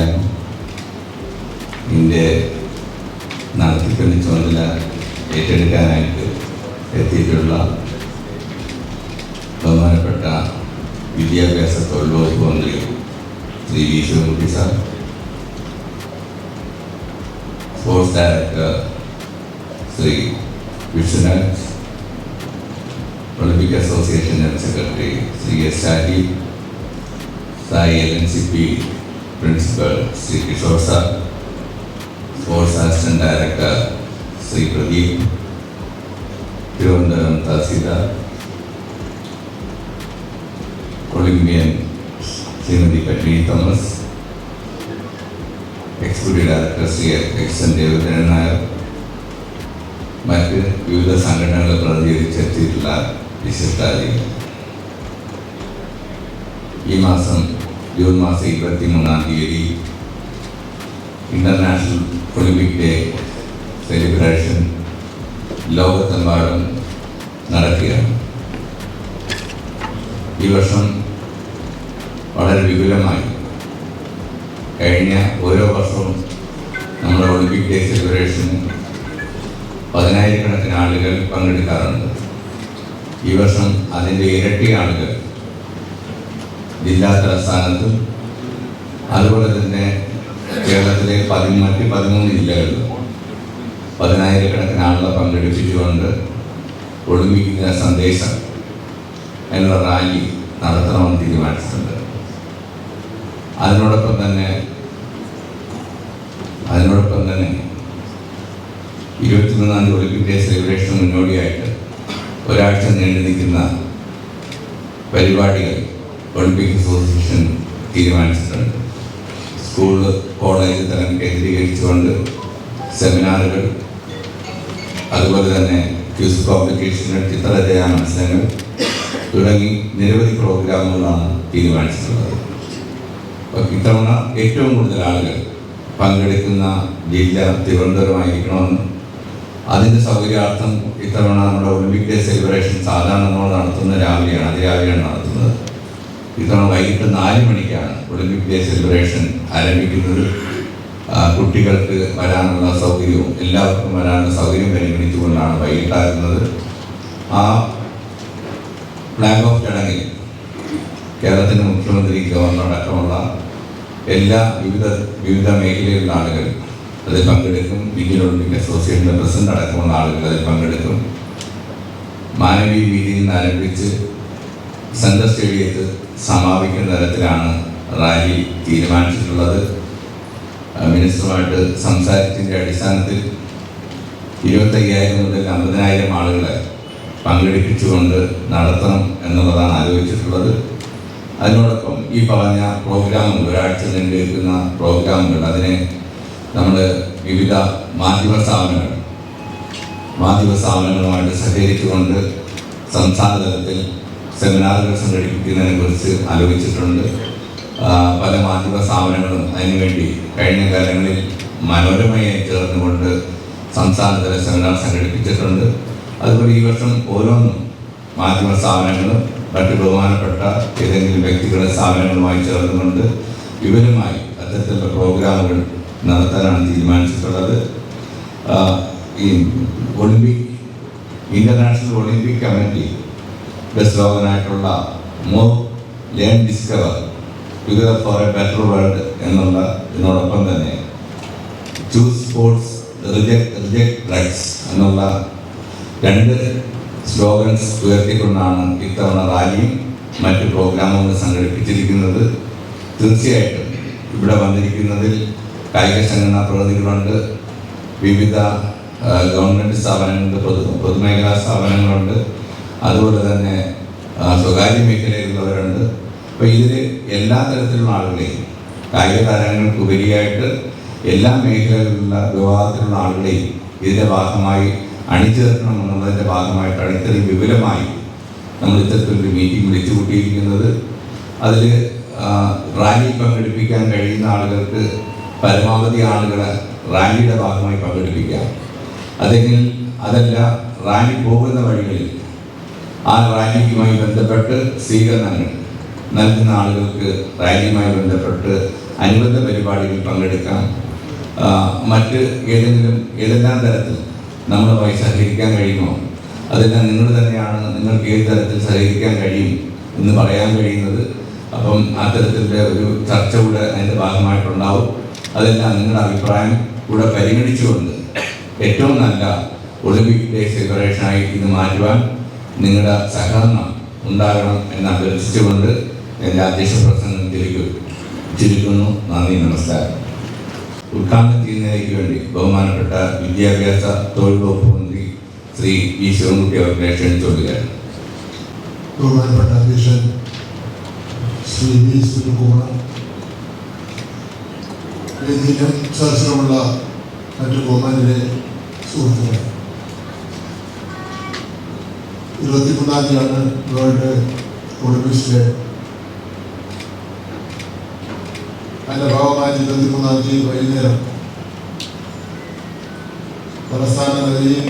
സംവിധാനം ഇതിൻ്റെ നടത്തിപ്പിന് ചുമതല ഏറ്റെടുക്കാനായിട്ട് എത്തിയിട്ടുള്ള ബഹുമാനപ്പെട്ട വിദ്യാഭ്യാസ തൊഴിൽ വകുപ്പ് മന്ത്രി Shri V Sivankutty sir, sports director Shri Vishnunath, Olympic association general secretary Shri S Shaji, Sai LNCP principal Shri Kishore sir, sports assistant director Shri Pradeep, Thiruvananthapuram tahsildar, Olympian Shrimati Padmini Thomas, executive director Shri XN Devachandran Nair, മറ്റ് വിവിധ സംഘടനകളെ പ്രതിനിധീകരിച്ചെത്തിയിട്ടുള്ള വിശിഷ്ടാതിഥികൾ, ഈ മാസം ജൂൺ മാസം 23-ാം തീയതി ഇന്റർനാഷണൽ ഒളിമ്പിക് ഡേ സെലിബ്രേഷൻ ലോകത്തെമ്പാടും നടക്കുകയാണ്. ഈ വർഷം വളരെ വിപുലമായി കഴിഞ്ഞ ഓരോ വർഷവും നമ്മുടെ ഒളിമ്പിക് ഡേ സെലിബ്രേഷന് 10,000-കണക്കിന് ആളുകൾ പങ്കെടുക്കാറുണ്ട്. ഈ വർഷം അതിൻ്റെ ഇരട്ടി ആളുകൾ ജില്ലാ തലസ്ഥാനത്തും അതുപോലെ തന്നെ കേരളത്തിലെ മറ്റ് 13 ജില്ലകളിലും 10,000-കണക്കിന് ആളുകളെ പങ്കെടുപ്പിച്ചുകൊണ്ട് ഒളിമ്പിക്കിൻ്റെ സന്ദേശം എന്നുള്ള റാലി നടത്തണമെന്ന് തീരുമാനിച്ചിട്ടുണ്ട്. അതിനോടൊപ്പം തന്നെ 23-ാം തീയതി ഒളിമ്പിക് ഡേ സെലിബ്രേഷന് മുന്നോടിയായിട്ട് ഒരാഴ്ച നീണ്ടു നിൽക്കുന്ന പരിപാടികൾ ഒളിമ്പിക് അസോസിയേഷൻ തീരുമാനിച്ചിട്ടുണ്ട്. സ്കൂൾ കോളേജ് തലം കേന്ദ്രീകരിച്ചുകൊണ്ട് സെമിനാറുകൾ, അതുപോലെ തന്നെ ക്വിസ് കോമ്പറ്റീഷനുകൾ, ചിത്രരചനാ മത്സരങ്ങൾ തുടങ്ങി നിരവധി പ്രോഗ്രാമുകളാണ് തീരുമാനിച്ചിട്ടുള്ളത്. ഇത്തവണ ഏറ്റവും കൂടുതൽ ആളുകൾ പങ്കെടുക്കുന്ന ജില്ല തിരുവനന്തപുരമായിരിക്കണമെന്നും അതിൻ്റെ സൗകര്യാർത്ഥം ഇത്തവണ നമ്മുടെ ഒളിമ്പിക് ഡേ സെലിബ്രേഷൻ സാധാരണ നമ്മൾ നടത്തുന്ന അതിരാവിലെയാണ് നടത്തുന്നത്. ഇത്തവണ വൈകിട്ട് 4 മണിക്കാണ് ഒളിമ്പിക് ഡേ സെലിബ്രേഷൻ ആരംഭിക്കുന്നത്. കുട്ടികൾക്ക് വരാനുള്ള സൗകര്യവും എല്ലാവർക്കും വരാനുള്ള സൗകര്യം പരിഗണിച്ചുകൊണ്ടാണ് വൈകിട്ടാകുന്നത്. ആ ഫ്ലാഗ് ഓഫ് ചടങ്ങിൽ കേരളത്തിൻ്റെ മുഖ്യമന്ത്രി, ഗവർണർ അടക്കമുള്ള എല്ലാ വിവിധ മേഖലയിലുള്ള ആളുകൾ അതിൽ പങ്കെടുക്കും. ഇന്ത്യൻ ഒളിമ്പിക് അസോസിയേഷൻ്റെ പ്രസിഡന്റ് അടക്കമുള്ള ആളുകൾ അതിൽ പങ്കെടുക്കും. മാനവീയ വീതിയിൽ നിന്ന് ആരംഭിച്ച് സെൻട്രൽ സ്റ്റേഡിയത്തിൽ സമാപിക്കുന്ന തരത്തിലാണ് റാലി തീരുമാനിച്ചിട്ടുള്ളത്. മിനിസ്റ്ററുമായിട്ട് സംസാരിച്ചതിൻ്റെ അടിസ്ഥാനത്തിൽ 25,000 മുതൽ 50,000 ആളുകളെ പങ്കെടുപ്പിച്ചുകൊണ്ട് നടത്തണം എന്നുള്ളതാണ് ആലോചിച്ചിട്ടുള്ളത്. അതിനോടൊപ്പം ഈ പറഞ്ഞ പ്രോഗ്രാമുകൾ, ഒരാഴ്ച നീണ്ടു നിൽക്കുന്ന പ്രോഗ്രാമുകൾ, അതിനെ നമ്മൾ വിവിധ മാധ്യമ സ്ഥാപനങ്ങളുമായിട്ട് സഹകരിച്ചുകൊണ്ട് സംസ്ഥാന തലത്തിൽ സെമിനാറുകൾ സംഘടിപ്പിക്കുന്നതിനെ കുറിച്ച് ആലോചിച്ചിട്ടുണ്ട്. പല മാധ്യമ സ്ഥാപനങ്ങളും അതിനുവേണ്ടി കഴിഞ്ഞ കാലങ്ങളിൽ മനോരമയെ ചേർന്നുകൊണ്ട് സംസ്ഥാനതല സെമിനാർ സംഘടിപ്പിച്ചിട്ടുണ്ട്. അതുപോലെ ഈ വർഷം ഓരോന്നും മാധ്യമ സ്ഥാപനങ്ങളും മറ്റ് ബഹുമാനപ്പെട്ട ഏതെങ്കിലും വ്യക്തികളുടെ സ്ഥാപനങ്ങളുമായി ചേർന്നുകൊണ്ട് വിപുലമായി അത്തരത്തിലുള്ള പ്രോഗ്രാമുകൾ നടത്താനാണ് തീരുമാനിച്ചിട്ടുള്ളത്. ഈ ഇന്റർനാഷണൽ ഒളിമ്പിക് കമ്മിറ്റിയുടെ സ്ലോഗനായിട്ടുള്ള more learn discover together for a better world ഇതിനോടൊപ്പം തന്നെ ചൂസ് സ്പോർട്സ് റിജക്ട് ഡ്രഗ്സ് എന്നുള്ള 2 സ്ലോഗൻസ് ഉയർത്തിക്കൊണ്ടാണ് ഇത്തവണ റാലിയും മറ്റ് പ്രോഗ്രാമുകൾ സംഘടിപ്പിച്ചിരിക്കുന്നത്. തീർച്ചയായിട്ടും ഇവിടെ വന്നിരിക്കുന്നതിൽ കായിക സംഘടനാ പ്രതിനിധികളുണ്ട്, വിവിധ ഗവൺമെൻറ് സ്ഥാപനങ്ങളുണ്ട്, പൊതുമേഖലാ സ്ഥാപനങ്ങളുണ്ട്, അതുപോലെ തന്നെ സ്വകാര്യ മേഖലയിലുള്ളവരുണ്ട്. അപ്പോൾ ഇതിൽ എല്ലാ തരത്തിലുള്ള ആളുകളെയും, കായിക താരങ്ങൾക്ക് ഉപരിയായിട്ട് എല്ലാ മേഖലകളിലുള്ള വിഭാഗത്തിലുള്ള ആളുകളെയും ഇതിൻ്റെ ഭാഗമായി അണിചേർക്കണം എന്നുള്ളതിൻ്റെ ഭാഗമായിട്ടാണ് ഇത്രയും വിപുലമായി നമ്മൾ ഇത്തരത്തിലൊരു മീറ്റിംഗ് വിളിച്ചു കൂട്ടിയിരിക്കുന്നത്. അതിൽ റാലി പങ്കെടുപ്പിക്കാൻ കഴിയുന്ന ആളുകൾക്ക് പരമാവധി ആളുകളെ റാലിയുടെ ഭാഗമായി പങ്കെടുപ്പിക്കാം. അതല്ല റാലി പോകുന്ന വഴികളിൽ ആ റാലിയുമായി ബന്ധപ്പെട്ട് സ്വീകരണങ്ങൾ നൽകുന്ന ആളുകൾക്ക് റാലിയുമായി ബന്ധപ്പെട്ട് അനുബന്ധ പരിപാടികളിൽ പങ്കെടുക്കാം. മറ്റ് ഏതെല്ലാം തരത്തിൽ നമ്മളുമായി സഹകരിക്കാൻ കഴിയുമോ അതെല്ലാം നിങ്ങൾ തന്നെയാണ്, നിങ്ങൾക്ക് ഏത് തരത്തിൽ സഹകരിക്കാൻ കഴിയും എന്ന് പറയാൻ കഴിയുന്നത്. അപ്പം അത്തരത്തിൻ്റെ ഒരു ചർച്ച കൂടെ അതിൻ്റെ ഭാഗമായിട്ടുണ്ടാവും. അതെല്ലാം നിങ്ങളുടെ അഭിപ്രായം കൂടെ പരിഗണിച്ചുകൊണ്ട് ഏറ്റവും നല്ല ഒളിമ്പിക് ഡേ സെലിബ്രേഷനായി ഇത് മാറ്റുവാൻ നിങ്ങളുടെ സഹകരണം ഉണ്ടാകണം എന്ന് അഭ്യർത്ഥിച്ചുകൊണ്ട് എൻ്റെ അധ്യക്ഷ പ്രസംഗം ചുരുക്കുന്നു. നന്ദി, നമസ്കാരം. ഉദ്ഘാടനം ചെയ്യുന്നതിലേക്ക് വേണ്ടി ബഹുമാനപ്പെട്ട വിദ്യാഭ്യാസ തൊഴിൽ വകുപ്പ് മന്ത്രി ശ്രീ വി ശിവൻകുട്ടി അവരുടെ ക്ഷണിച്ചുകൊള്ളുകയാണ്. ബഹുമാനപ്പെട്ട അധ്യക്ഷൻ ശ്രീ വി സുനിൽകുമാർ, വേദിയിലും സദസ്സിലുമുള്ള മറ്റു ബഹുമാനിലെ സുഹൃത്തുക്കളെ, 23-ാം തീയതിയാണ് വേൾഡ് ഒളിമ്പിക്സ് ഡേ. അതിൻ്റെ ഭാഗമായി 23-ാം തീയതി വൈകുന്നേരം തലസ്ഥാന നഗരിയിൽ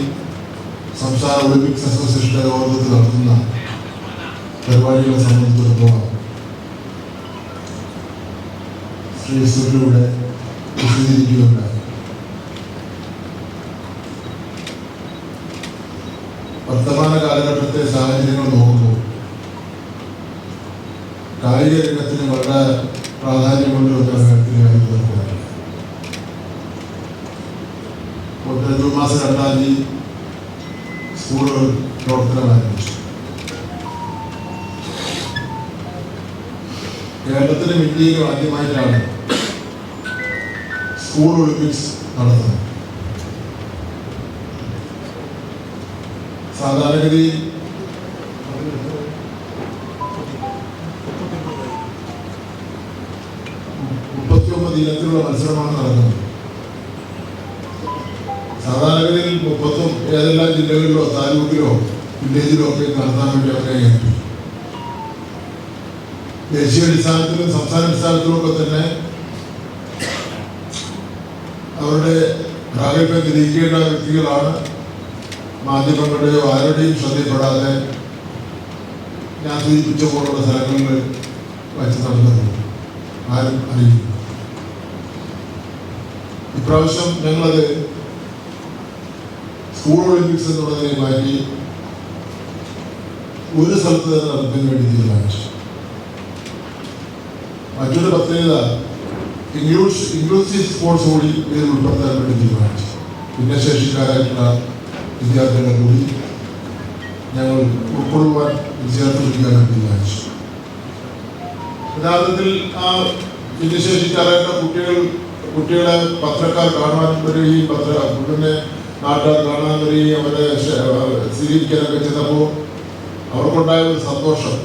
സംസ്ഥാന ഒളിമ്പിക്സ് അസോസിയേഷന്റെ നേതൃത്വത്തിൽ നടത്തുന്ന പരിപാടികളെ സംബന്ധിച്ചിടത്തോളം ശ്രീ സുനിലൂടെ വിശദീകരിക്കുകയുണ്ടായി. വർത്തമാന കാലഘട്ടത്തെ സാഹചര്യങ്ങൾ നോക്കുമ്പോൾ കായിക രംഗത്തിന് വളരെ പ്രാധാന്യമുള്ള ഒരു കാര്യത്തിലായി തോന്നുന്നത്. ജൂൺ മാസം 2-ാം തീയതി സ്കൂളുകൾ പ്രവർത്തനം ആരംഭിച്ചു. കേരളത്തിലും ഇന്ത്യയിലും ആദ്യമായിട്ടാണ് സ്കൂൾ ഒളിമ്പിക്സ് നടത്തുന്നത്. സാധാരണഗതിയിൽ 39 ഇനത്തിലുള്ള മത്സരമാണ് നടക്കുന്നത്. സാധാരണഗതിയിൽ 30 ഏതെല്ലാം ജില്ലകളിലോ താലൂക്കിലോ വില്ലേജിലോ ഒക്കെ നടത്താൻ വേണ്ടി അവരെ ഏൽപ്പിക്കും. ദേശീയ അടിസ്ഥാനത്തിലും സംസ്ഥാന അടിസ്ഥാനത്തിലും ഒക്കെ തന്നെ അവരുടെ പ്രാഗൽഭ്യം തെളിയിക്കേണ്ട വ്യക്തികളാണ് മാധ്യമങ്ങളുടെയോ ആരുടെയും ശ്രദ്ധപ്പെടാതെ ഞാൻ സൂചിപ്പിച്ച പോലുള്ള സ്ഥലങ്ങളിൽ വച്ച് നടന്നത് ആരും അറിയില്ല. ഇപ്രാവശ്യം ഞങ്ങളത് സ്കൂൾ ഒളിമ്പിക്സ് എന്നുള്ളതിനെ മാറ്റി ഒരു സ്ഥലത്ത് തന്നെ നടത്താൻ വേണ്ടി തീരുമാനിച്ചു. മറ്റൊരു പ്രത്യേകത, ഇൻക്ലൂസീവ് സ്പോർട്സ് കൂടി ഇതിൽ ഉൾപ്പെടുത്താൻ വേണ്ടി തീരുമാനിച്ചു. ഭിന്നശേഷിക്കാരായിട്ടുള്ള വിദ്യാർത്ഥികളെ കൂടി ഞങ്ങൾ ഉൾക്കൊള്ളുവാൻ ചേർത്തെടുക്കാൻ തീരുമാനിച്ചു. യഥാർത്ഥത്തിൽ ആ ഭിന്നശേഷിക്കാരായിട്ടുള്ള കുട്ടികളെ പത്രക്കാർ കാണാൻ വരികയും പിന്നെ നാട്ടുകാർ കാണാൻ വരികയും അവരെ സ്വീകരിക്കാനൊക്കെ ചെന്നപ്പോൾ അവർക്കുണ്ടായ ഒരു സന്തോഷം.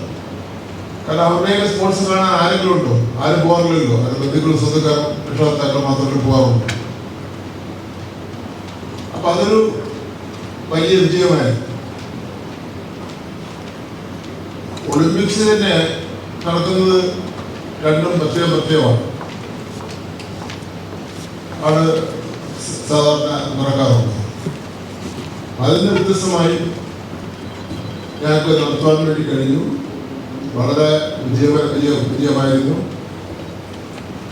കാരണം അവരുടെയൊക്കെ സ്പോർട്സ് കാണാൻ ആരെങ്കിലും ഉണ്ടോ? ആരും പോകാറില്ലല്ലോ. അത് ബന്ധുക്കളും സ്വന്തക്കാരും രക്ഷകർത്താക്കൾ മാത്രമേ പോകാറുള്ളൂ. അപ്പൊ അതൊരു വലിയ വിജയമായി. ഒളിമ്പിക്സ് തന്നെ നടക്കുന്നത് രണ്ടും പ്രത്യേകമാണ്. ആണ് സാധാരണ നടക്കാറുള്ളത്. അതിന് വ്യത്യസ്തമായി ഞങ്ങൾക്ക് നടത്തുവാൻ വേണ്ടി കഴിഞ്ഞു. വളരെ വിജയമായിരുന്നു.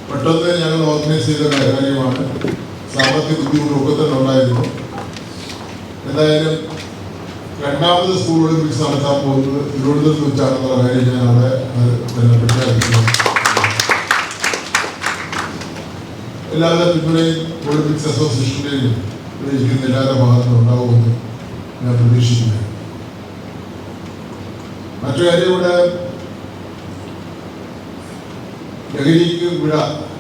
പെട്ടെന്ന് ഞങ്ങൾ ഓർഗനൈസ് ചെയ്ത കാര്യമാണ്. സാമ്പത്തിക ബുദ്ധിമുട്ടൊക്കെ തന്നെ ഉണ്ടായിരുന്നു. എന്തായാലും രണ്ടാമത് സ്കൂൾ ഒളിമ്പിക്സ് നടത്താൻ പോകുന്നത് തിരുവനന്തപുരത്ത് വെച്ചാണെന്നുള്ള കാര്യം ഞാൻ അവിടെ തന്നെ പ്രഖ്യാപിക്കുന്നു. എല്ലാവരുടെ പിന്തുണയും ഒളിമ്പിക്സ് അസോസിയേഷൻ്റെയും ഇരിക്കുന്ന എല്ലാവരുടെ ഭാഗത്തും ഉണ്ടാവുമെന്ന് ഞാൻ പ്രതീക്ഷിക്കുന്നു. മറ്റു കാര്യം ഇവിടെ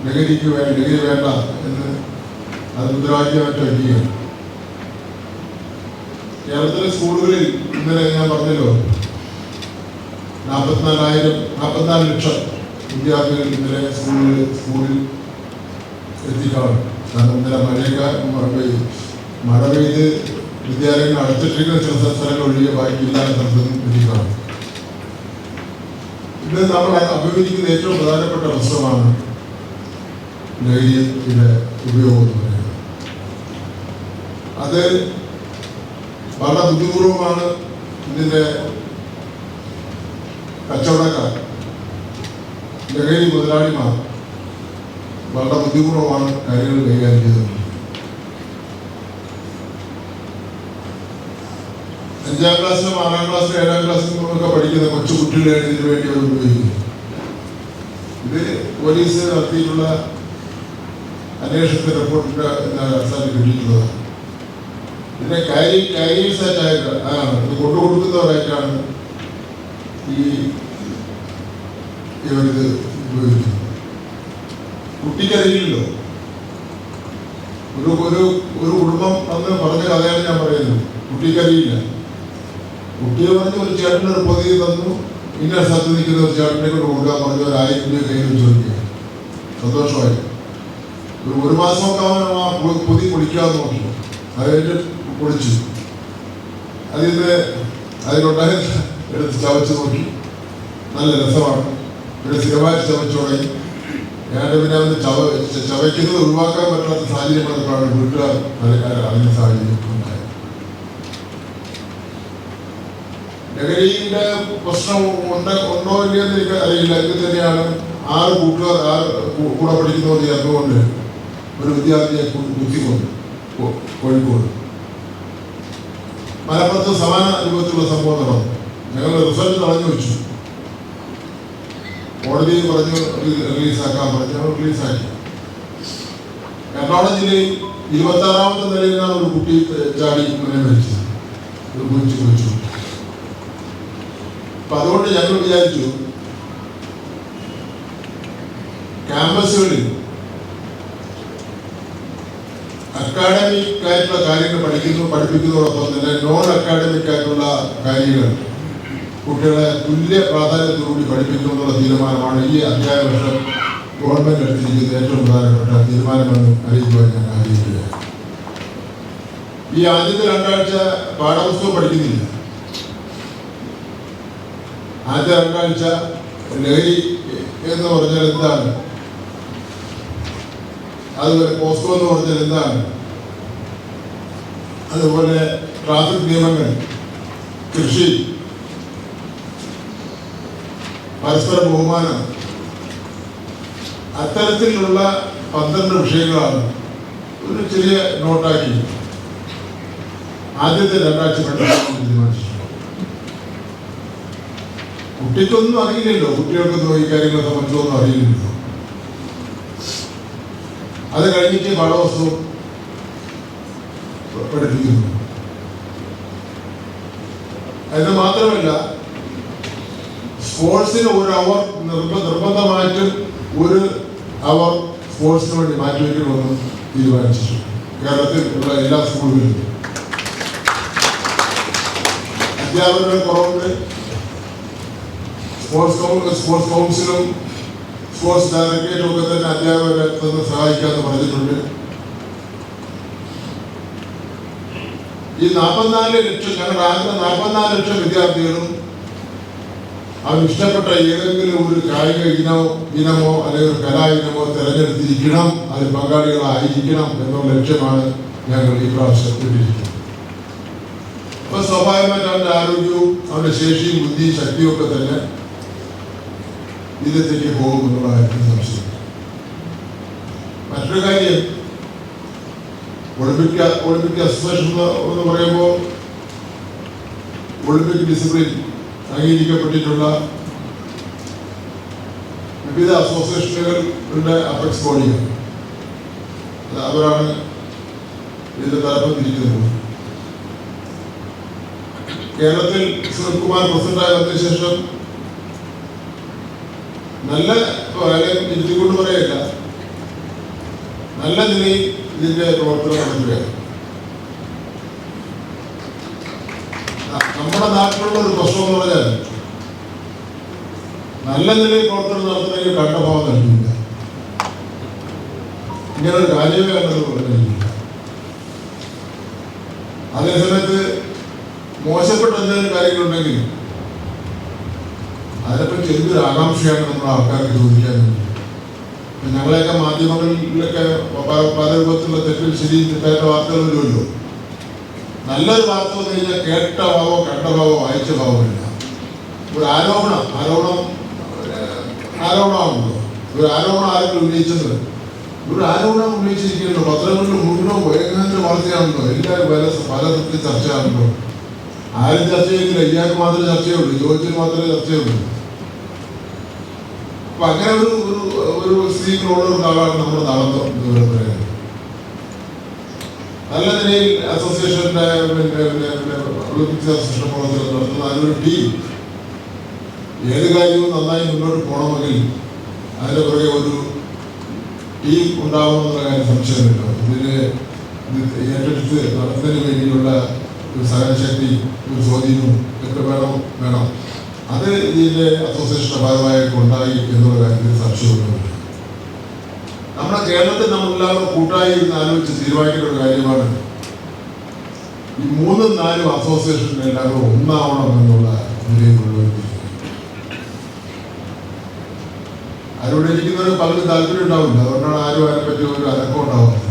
ലഹരിക്ക് ലഹരി വേണ്ട എന്ന് അത് മുദ്രാവാക്യമായിട്ട് വയ്ക്കുകയാണ്. കേരളത്തിലെ സ്കൂളുകളിൽ ഇന്നലെ ഞാൻ പറഞ്ഞല്ലോ 44 ലക്ഷം വിദ്യാർത്ഥികൾ ഇന്നലെ സ്കൂളിൽ എത്തിക്കാണ്. കാരണം ഇന്നലെ മഴ പെയ്ത് വിദ്യാലയങ്ങൾ അടച്ചിട്ടിരിക്കുന്ന ചില സ്ഥലങ്ങൾ ഒഴികെ ബാക്കി എല്ലാ സ്ഥലത്തും എത്തിക്കാണ്. ഇത് നമ്മൾ അഭിമുഖീകരിക്കുന്ന ഏറ്റവും പ്രധാനപ്പെട്ട പ്രശ്നമാണ് ലഹരിയുടെ ഉപയോഗം എന്ന് പറയുന്നത്. അത് വളരെ ബുദ്ധിപൂർവമാണ് ഇതിൻ്റെ കച്ചവടക്കാർ, ലഹരി മുതലാളിമാർ വളരെ ബുദ്ധിപൂർവമാണ് കാര്യങ്ങൾ കൈകാര്യം ചെയ്തത്. 5ാം ക്ലാസ്സിലും 6ാം ക്ലാസ്സിലും 7ാം ക്ലാസ്സിലും ഒക്കെ പഠിക്കുന്ന കൊച്ചു കുട്ടികളെയാണ് ഇതിനു വേണ്ടി അവർ ഉപയോഗിക്കുന്നത്. ഇത് പോലീസ് നടത്തിയിട്ടുള്ള അന്വേഷണത്തിന്റെ റിപ്പോർട്ടിന്റെ അടിസ്ഥാനത്തിൽ കിട്ടിയിട്ടുള്ളതാണ്. ഇതിനെ കാരിയേഴ്സായിട്ടാണ് ഇത് കൊണ്ടുകൊടുക്കുന്നവരായിട്ടാണ് ഇവരിത് ഉപയോഗിക്കുന്നത്. കുട്ടിക്കറിയില്ലല്ലോ. ഒരു കുടുംബം അന്ന് പറഞ്ഞ കഥയാണ് ഞാൻ പറയുന്നത്. കുട്ടിക്കറിയില്ല. കുട്ടിയെ പറഞ്ഞ് ഒരു ചേട്ടന് ഒരു പൊതി തന്നു, ഇന്ന സ്ഥലത്ത് നിൽക്കുന്ന ഒരു ചേട്ടനെ കൊണ്ട് കൊടുക്കാൻ പറഞ്ഞ ഒരു 1000 രൂപ കയ്യിൽ ചോദിക്കുക. സന്തോഷമായി. ഒരു മാസമൊക്കെ അവൻ ആ പൊതി പൊടിക്കാതെ നോക്കി. അതായത് പൊടിച്ചു. അതിലുണ്ടായ എടുത്ത് ചവച്ച് നോക്കി. നല്ല രസമാണ്. പിന്നെ സ്ഥിരമായിട്ട് ചവച്ചു തുടങ്ങി. ഞാൻ പിന്നെ അവന് ചവയ്ക്കുന്നത് ഒഴിവാക്കാൻ പറ്റാത്ത സാഹചര്യം വന്നപ്പോഴാണ് വീട്ടുകാർ അതിന് സാഹചര്യം ഉണ്ടായത്. ലഹരിയുടെ പ്രശ്നം ഉണ്ടോ ഇല്ലയെന്ന് എനിക്ക് അറിയില്ല. ഇത് തന്നെയാണ് 6 കൂട്ടുകാർ കൂടെ പഠിക്കുന്നവർ ചേർന്നുകൊണ്ട് ഒരു വിദ്യാർത്ഥിയെ കുത്തിക്കൊണ്ട് കോഴിക്കോട് മലപ്പുറത്ത് സമാന രൂപത്തിലുള്ള സംഭവം നടന്നു. ഞങ്ങൾ റിസൾട്ട് തടഞ്ഞു വെച്ചു. കോടതി പറഞ്ഞു റിലീസാക്കാൻ പറഞ്ഞു. റിലീസാക്കി. എറണാകുളം ജില്ലയിൽ 26ാമത്തെ നിലയിലാണ് ഒരു കുട്ടി ചാടി മരിച്ചത്. ഒരു കുഴിച്ചു. അപ്പൊ അതുകൊണ്ട് ഞങ്ങൾ വിചാരിച്ചു ക്യാമ്പസുകളിൽ അക്കാഡമിക് ആയിട്ടുള്ള കാര്യങ്ങൾ പഠിപ്പിക്കുന്നതോടൊപ്പം തന്നെ നോൺ അക്കാഡമിക് ആയിട്ടുള്ള കാര്യങ്ങൾ കുട്ടികളെ തുല്യ പ്രാധാന്യത്തോടുകൂടി പഠിപ്പിക്കുമെന്നുള്ള തീരുമാനമാണ് ഈ അധ്യായ വർഷം ഗവൺമെന്റ് എടുത്തിരിക്കുന്ന ഏറ്റവും പ്രധാനപ്പെട്ട തീരുമാനമെന്ന് അറിയിക്കുവാൻ ഞാൻ ആഗ്രഹിക്കുകയാണ്. ഈ ആദ്യത്തെ 2 ആഴ്ച പാഠപുസ്തകം പഠിക്കുന്നില്ല. ആദ്യത്തെ 2 ആഴ്ച ലഹരി എന്ന് പറഞ്ഞാൽ എന്താണ്, അതുപോലെ പോസ്കോ എന്ന് പറഞ്ഞാൽ എന്താണ്, അതുപോലെ ട്രാഫിക് നിയമങ്ങൾ, കൃഷി, പരസ്പര ബഹുമാനം, അത്തരത്തിലുള്ള 12 വിഷയങ്ങളാണ് ഒരു ചെറിയ നോട്ടാക്കി ആദ്യത്തെ 2 ആഴ്ച പഠിക്കാൻ തീരുമാനിച്ചു. കുട്ടിക്കൊന്നും അറിയില്ലല്ലോ. കുട്ടികൾക്കൊന്നും ഈ കാര്യങ്ങളെ സംബന്ധിച്ചൊന്നും അറിയില്ലല്ലോ. അത് കഴിഞ്ഞിട്ട് പാഠപുസ്തകം പഠിപ്പിക്കുന്നു. അത് മാത്രമല്ല, സ്പോർട്സിന് 1 അവർ നിർബന്ധമായിട്ടും 1 അവർ സ്പോർട്സിന് വേണ്ടി മാറ്റിവെക്കണമെന്ന് തീരുമാനിച്ചു. കേരളത്തിൽ ഉള്ള എല്ലാ സ്കൂളുകളിലും അധ്യാപകരുടെ കുറവുണ്ട്. സ്പോർട്സ് കൗൺസിലും സ്പോർട്സ് ഡയറക്ടറേറ്റും ഒക്കെ തന്നെ അധ്യാപകരെ തന്നെ സഹായിക്കാമെന്ന് പറഞ്ഞിട്ടുണ്ട്. ഈ 44 ലക്ഷം ഞങ്ങളുടെ ആകെ 44 ലക്ഷം വിദ്യാർത്ഥികളും അവർ ഇഷ്ടപ്പെട്ട ഏതെങ്കിലും ഒരു കായിക ഇനമോ അല്ലെങ്കിൽ ഒരു കലാ ഇനമോ തിരഞ്ഞെടുത്തിരിക്കണം, അതിൽ പങ്കാളികളായിരിക്കണം എന്നുള്ള ലക്ഷ്യമാണ് ഞങ്ങൾ ഈ പ്രാവശ്യം ഇട്ടിരിക്കുന്നത്. അപ്പൊ സ്വാഭാവികമായിട്ട് അവന്റെ ആരോഗ്യവും അവന്റെ ശേഷിയും ബുദ്ധിയും ശക്തിയും ഒക്കെ തന്നെ ഇതിലേക്ക് പോകുമെന്നുള്ള കാര്യത്തിൽ സംശയം. മറ്റൊരു കാര്യം, ഒളിമ്പിക് അസോസിയേഷൻ എന്ന് പറയുമ്പോൾ ഒളിമ്പിക് ഡിസിപ്ലിൻ അംഗീകരിക്കപ്പെട്ടിട്ടുള്ള വിവിധ അസോസിയേഷനുകളുടെ അപെക്സ് ബോഡികൾ, അവരാണ് ഇതിന്റെ തലപ്പം തിരിക്കുന്നത്. കേരളത്തിൽ സുനിൽകുമാർ പ്രസിഡന്റായി വന്നതിന് ശേഷം നല്ല ഇരുത്തിക്കൊണ്ട് പറയല്ല, നല്ല നിലയിൽ ഇതിന്റെ പ്രവർത്തനം നടത്തുകയാണ്. നമ്മുടെ നാട്ടിലുള്ള ഒരു പ്രശ്നം എന്ന് പറഞ്ഞാൽ നല്ല നിലയിൽ പ്രവർത്തനം നടത്തണമെങ്കിൽ കണ്ടഭാവം നൽകില്ല. ഇങ്ങനൊരു കാര്യമേ കണ്ടത് പറഞ്ഞില്ല. അതേസമയത്ത് മോശപ്പെട്ട എന്തെങ്കിലും കാര്യങ്ങളുണ്ടെങ്കിൽ അതിനെപ്പറ്റി എന്തൊരു ആകാംക്ഷയാണ് നമ്മുടെ ആൾക്കാർക്ക് ചോദിക്കാൻ. ഞങ്ങളെയൊക്കെ മാധ്യമങ്ങളിലൊക്കെ പല രൂപത്തിലുള്ള തെറ്റിൽ ശരി തെറ്റായിട്ട് വാർത്തകൾ വരുമല്ലോ. നല്ലൊരു വാർത്ത വന്നു കഴിഞ്ഞാൽ കേട്ട ഭാവോ കണ്ട ഭാവോ വായിച്ച ഭാവമില്ല. ഒരു ആരോപണമാണല്ലോ. ഒരു ആരോപണം ആരെങ്കിലും ഉന്നയിച്ചത് ഒരു ആരോപണം ഉന്നയിച്ചിരിക്കുന്നു. പത്രങ്ങളിൽ മുഴുവൻ വൈകുന്നേരത്തെ വാർത്തയാണല്ലോ, എല്ലാവരും പലതരത്തിൽ ചർച്ചയാണല്ലോ. ആരും ചർച്ച ചെയ്യുന്നില്ല, ഇയാൾക്ക് മാത്രമേ ചർച്ചയുള്ളൂ, ജോജിന് മാത്രമേ ചർച്ചയുള്ളൂ. അപ്പൊ അങ്ങനെ ഒരു സ്ഥിതിയിലുള്ള ഒരാളാണ് നമ്മൾ നടന്നത്. നല്ല നിലയിൽ അസോസിയേഷന്റെ ഒളിമ്പിക്സ് അസോസിയേഷൻ പ്രവർത്തനം നടത്തുന്ന അതിനൊരു ടീം ഏത് കാര്യവും നന്നായി മുന്നോട്ട് പോകണമെങ്കിൽ അതിന്റെ പുറകെ ഒരു ടീം ഉണ്ടാവുമെന്നുള്ള കാര്യം സംശയമില്ല. ഇതിന് ഏറ്റെടുത്ത് നടത്തുന്നതിന് വേണ്ടിയുള്ള ഒരു സഹനശക്തി, ഒരു സ്വാധീനവും ഒക്കെ വേണം. അത് ഇതിന്റെ അസോസിയേഷന്റെ ഭാഗമായിട്ട് ഉണ്ടായി എന്നുള്ള കാര്യത്തിൽ സംശയമൊന്നുമില്ല. നമ്മുടെ കേരളത്തിൽ നമ്മളെല്ലാവരും കൂട്ടായി ഇരുന്ന് ആലോചിച്ച് തീരുമാനിക്കുന്ന ഒരു കാര്യമാണ് ഈ 3-4 അസോസിയേഷൻ എല്ലാവരും ഒന്നാവണം എന്നുള്ള നിലയിലുള്ള. ആരോട് ഇരിക്കുന്നവർ പലരും താല്പര്യം ഉണ്ടാവില്ല, അതുകൊണ്ടാണ് ആരും അതിനെപ്പറ്റി ഒരു അനക്കം ഉണ്ടാവുന്നത്.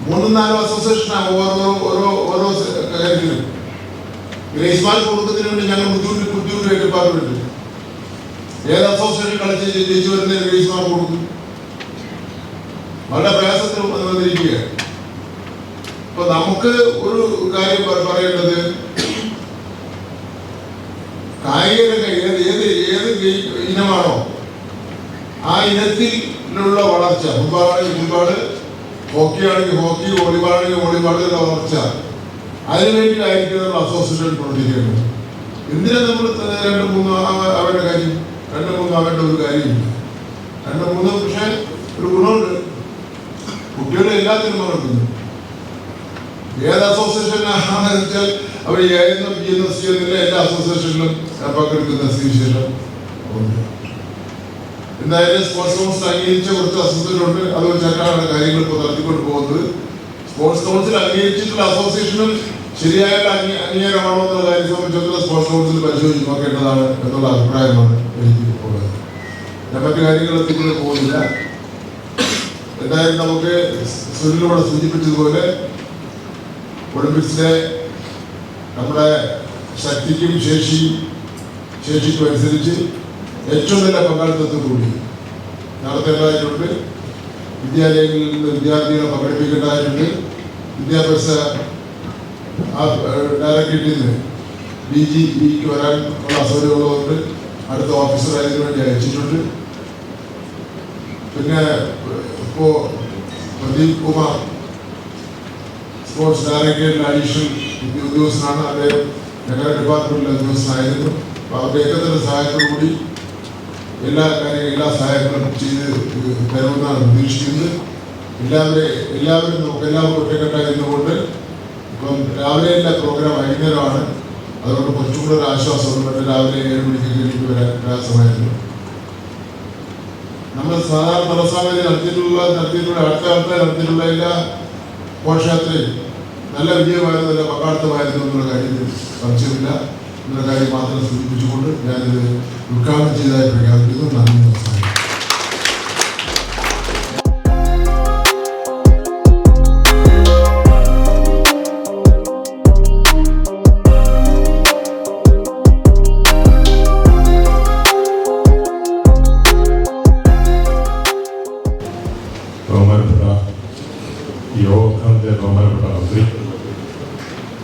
3-4 അസോസിയേഷനാണ് ഓരോ കാര്യത്തിലും. ഗ്രേസ് മാർക്ക് കൊടുക്കുന്നതിന് വേണ്ടി ഞങ്ങൾ ബുദ്ധിമുട്ട് ഡിപ്പാർട്ട്മെന്റ് ഏത് അസോസിയേഷൻ കളിച്ച് ജയിച്ചു വരുന്ന ഗ്രേസ് മാർക്ക് കൊടുക്കും. വളരെ പ്രയാസത്തിൽ വന്നിരിക്കുക. അപ്പൊ നമുക്ക് ഒരു കാര്യം പറയേണ്ടത്, കായിക ഏത് ഇനമാണോ ആ ഇനത്തിലുള്ള വളർച്ച. ഫുട്ബോളാണെങ്കിൽ ഹോക്കി ആണെങ്കിൽ ഹോക്കി, വോളിബോൾ ആണെങ്കിൽ വോളിബോളിലുള്ള വളർച്ച, അതിനുവേണ്ടിയായിരിക്കും നമ്മൾ അസോസിയേഷൻ പ്രവർത്തിക്കേണ്ടത്. എന്തിനാ നമ്മൾ 2-3 അവരുടെ കാര്യം 2-3 ആവേണ്ട ഒരു കാര്യമില്ല. 2-3 പക്ഷേ ഒരു ഗുണമുണ്ട്, കുട്ടികളെ എല്ലാത്തിനും വളർത്തുന്നു. ഏത് അസോസിയേഷൻ ആണെന്ന് വെച്ചാൽ അവർ എന്നും ചെയ്യുന്ന ചെയ്യുന്നില്ല, എല്ലാ അസോസിയേഷനിലും പങ്കെടുക്കുന്ന സ്ഥിതിവിശേഷം ഉണ്ട്. എന്തായാലും സ്പോർട്സ് കൗൺസിൽ അംഗീകരിച്ച കുറച്ച് അസോസിയേഷൻ ഉണ്ട്, അത് വെച്ചാണ് കാര്യങ്ങൾ ഇപ്പോൾ നടത്തിക്കൊണ്ട് പോകുന്നത്. സ്പോർട്സ് കൗൺസിൽ അംഗീകരിച്ചിട്ടുള്ള അസോസിയേഷനും ശരിയായ അംഗീകാരമാണോ എന്നുള്ള കാര്യം സംബന്ധിച്ചിടത്തോളം സ്പോർട്സ് കൗൺസിൽ പരിശോധിച്ച് നോക്കേണ്ടതാണ് എന്നുള്ള അഭിപ്രായമാണ് എനിക്ക് ഉള്ളത്. ഞാൻ മറ്റു കാര്യങ്ങളെത്തിക്കൂടെ പോകുന്നില്ല. എന്തായാലും നമുക്ക് സുനിലൂടെ സൂചിപ്പിച്ചതുപോലെ ഒളിമ്പിക്സിലെ നമ്മുടെ ശക്തിക്കും ശേഷിക്കും അനുസരിച്ച് ഏറ്റവും നല്ല പങ്കാളിത്തത്തോടുകൂടി നടത്തേണ്ടതായിട്ടുണ്ട്. വിദ്യാലയങ്ങളിൽ നിന്ന് വിദ്യാർത്ഥികളെ പങ്കെടുപ്പിക്കേണ്ടതായിട്ടുണ്ട്. വിദ്യാഭ്യാസ ഡയറക്ടറേറ്റിൽ നിന്ന് DGPക്ക് വരാനുള്ള അസൗകര്യമുള്ളതുകൊണ്ട് അടുത്ത ഓഫീസർ അതിനു വേണ്ടി അയച്ചിട്ടുണ്ട്. പിന്നെ ഇപ്പോൾ പ്രദീപ് കുമാർ സ്പോർട്സ് ഡയറക്ടറേറ്റിൽ അഡീഷണൽ ഉദ്യോഗസ്ഥനാണ്. അദ്ദേഹം ഞങ്ങളുടെ ഡിപ്പാർട്ട്മെന്റിലെ ഉദ്യോഗസ്ഥനായിരുന്നു. അപ്പോൾ അവരുടെയൊക്കെ തന്നെ സഹായത്തോടുകൂടി എല്ലാ സഹായങ്ങളും ചെയ്ത് തരുമെന്നാണ് പ്രതീക്ഷിക്കുന്നത്. എല്ലാവരും നമുക്കെല്ലാവർക്കും ഒറ്റക്കെട്ടായി ഇരുന്നുകൊണ്ട് ഇപ്പം രാവിലെ എല്ലാ പ്രോഗ്രാം വൈകുന്നേരമാണ്, അതുകൊണ്ട് കുറച്ചും കൂടെ ഒരു ആശ്വാസമുണ്ട്. രാവിലെ 7 മണിക്കൊക്കെ എനിക്ക് വരാൻ പ്രയാസമായിരുന്നു. നമ്മൾ സാധാരണ തലസ്ഥാനത്ത് നടത്തിയിട്ടുള്ള അടുത്ത കാലത്ത് നടത്തിയിട്ടുള്ള എല്ലാ ഘോഷയാത്രയും നല്ല വിജയമായിരുന്നു, നല്ല പങ്കാളിത്തമായിരുന്നു എന്നുള്ള കാര്യത്തിൽ സംശയമില്ല. എന്നുള്ള കാര്യം മാത്രം സൂചിപ്പിച്ചുകൊണ്ട് ഞാനിത് ഉദ്ഘാടനം ചെയ്തതായി പ്രഖ്യാപിക്കുന്നു. നന്ദി, നമസ്കാരം.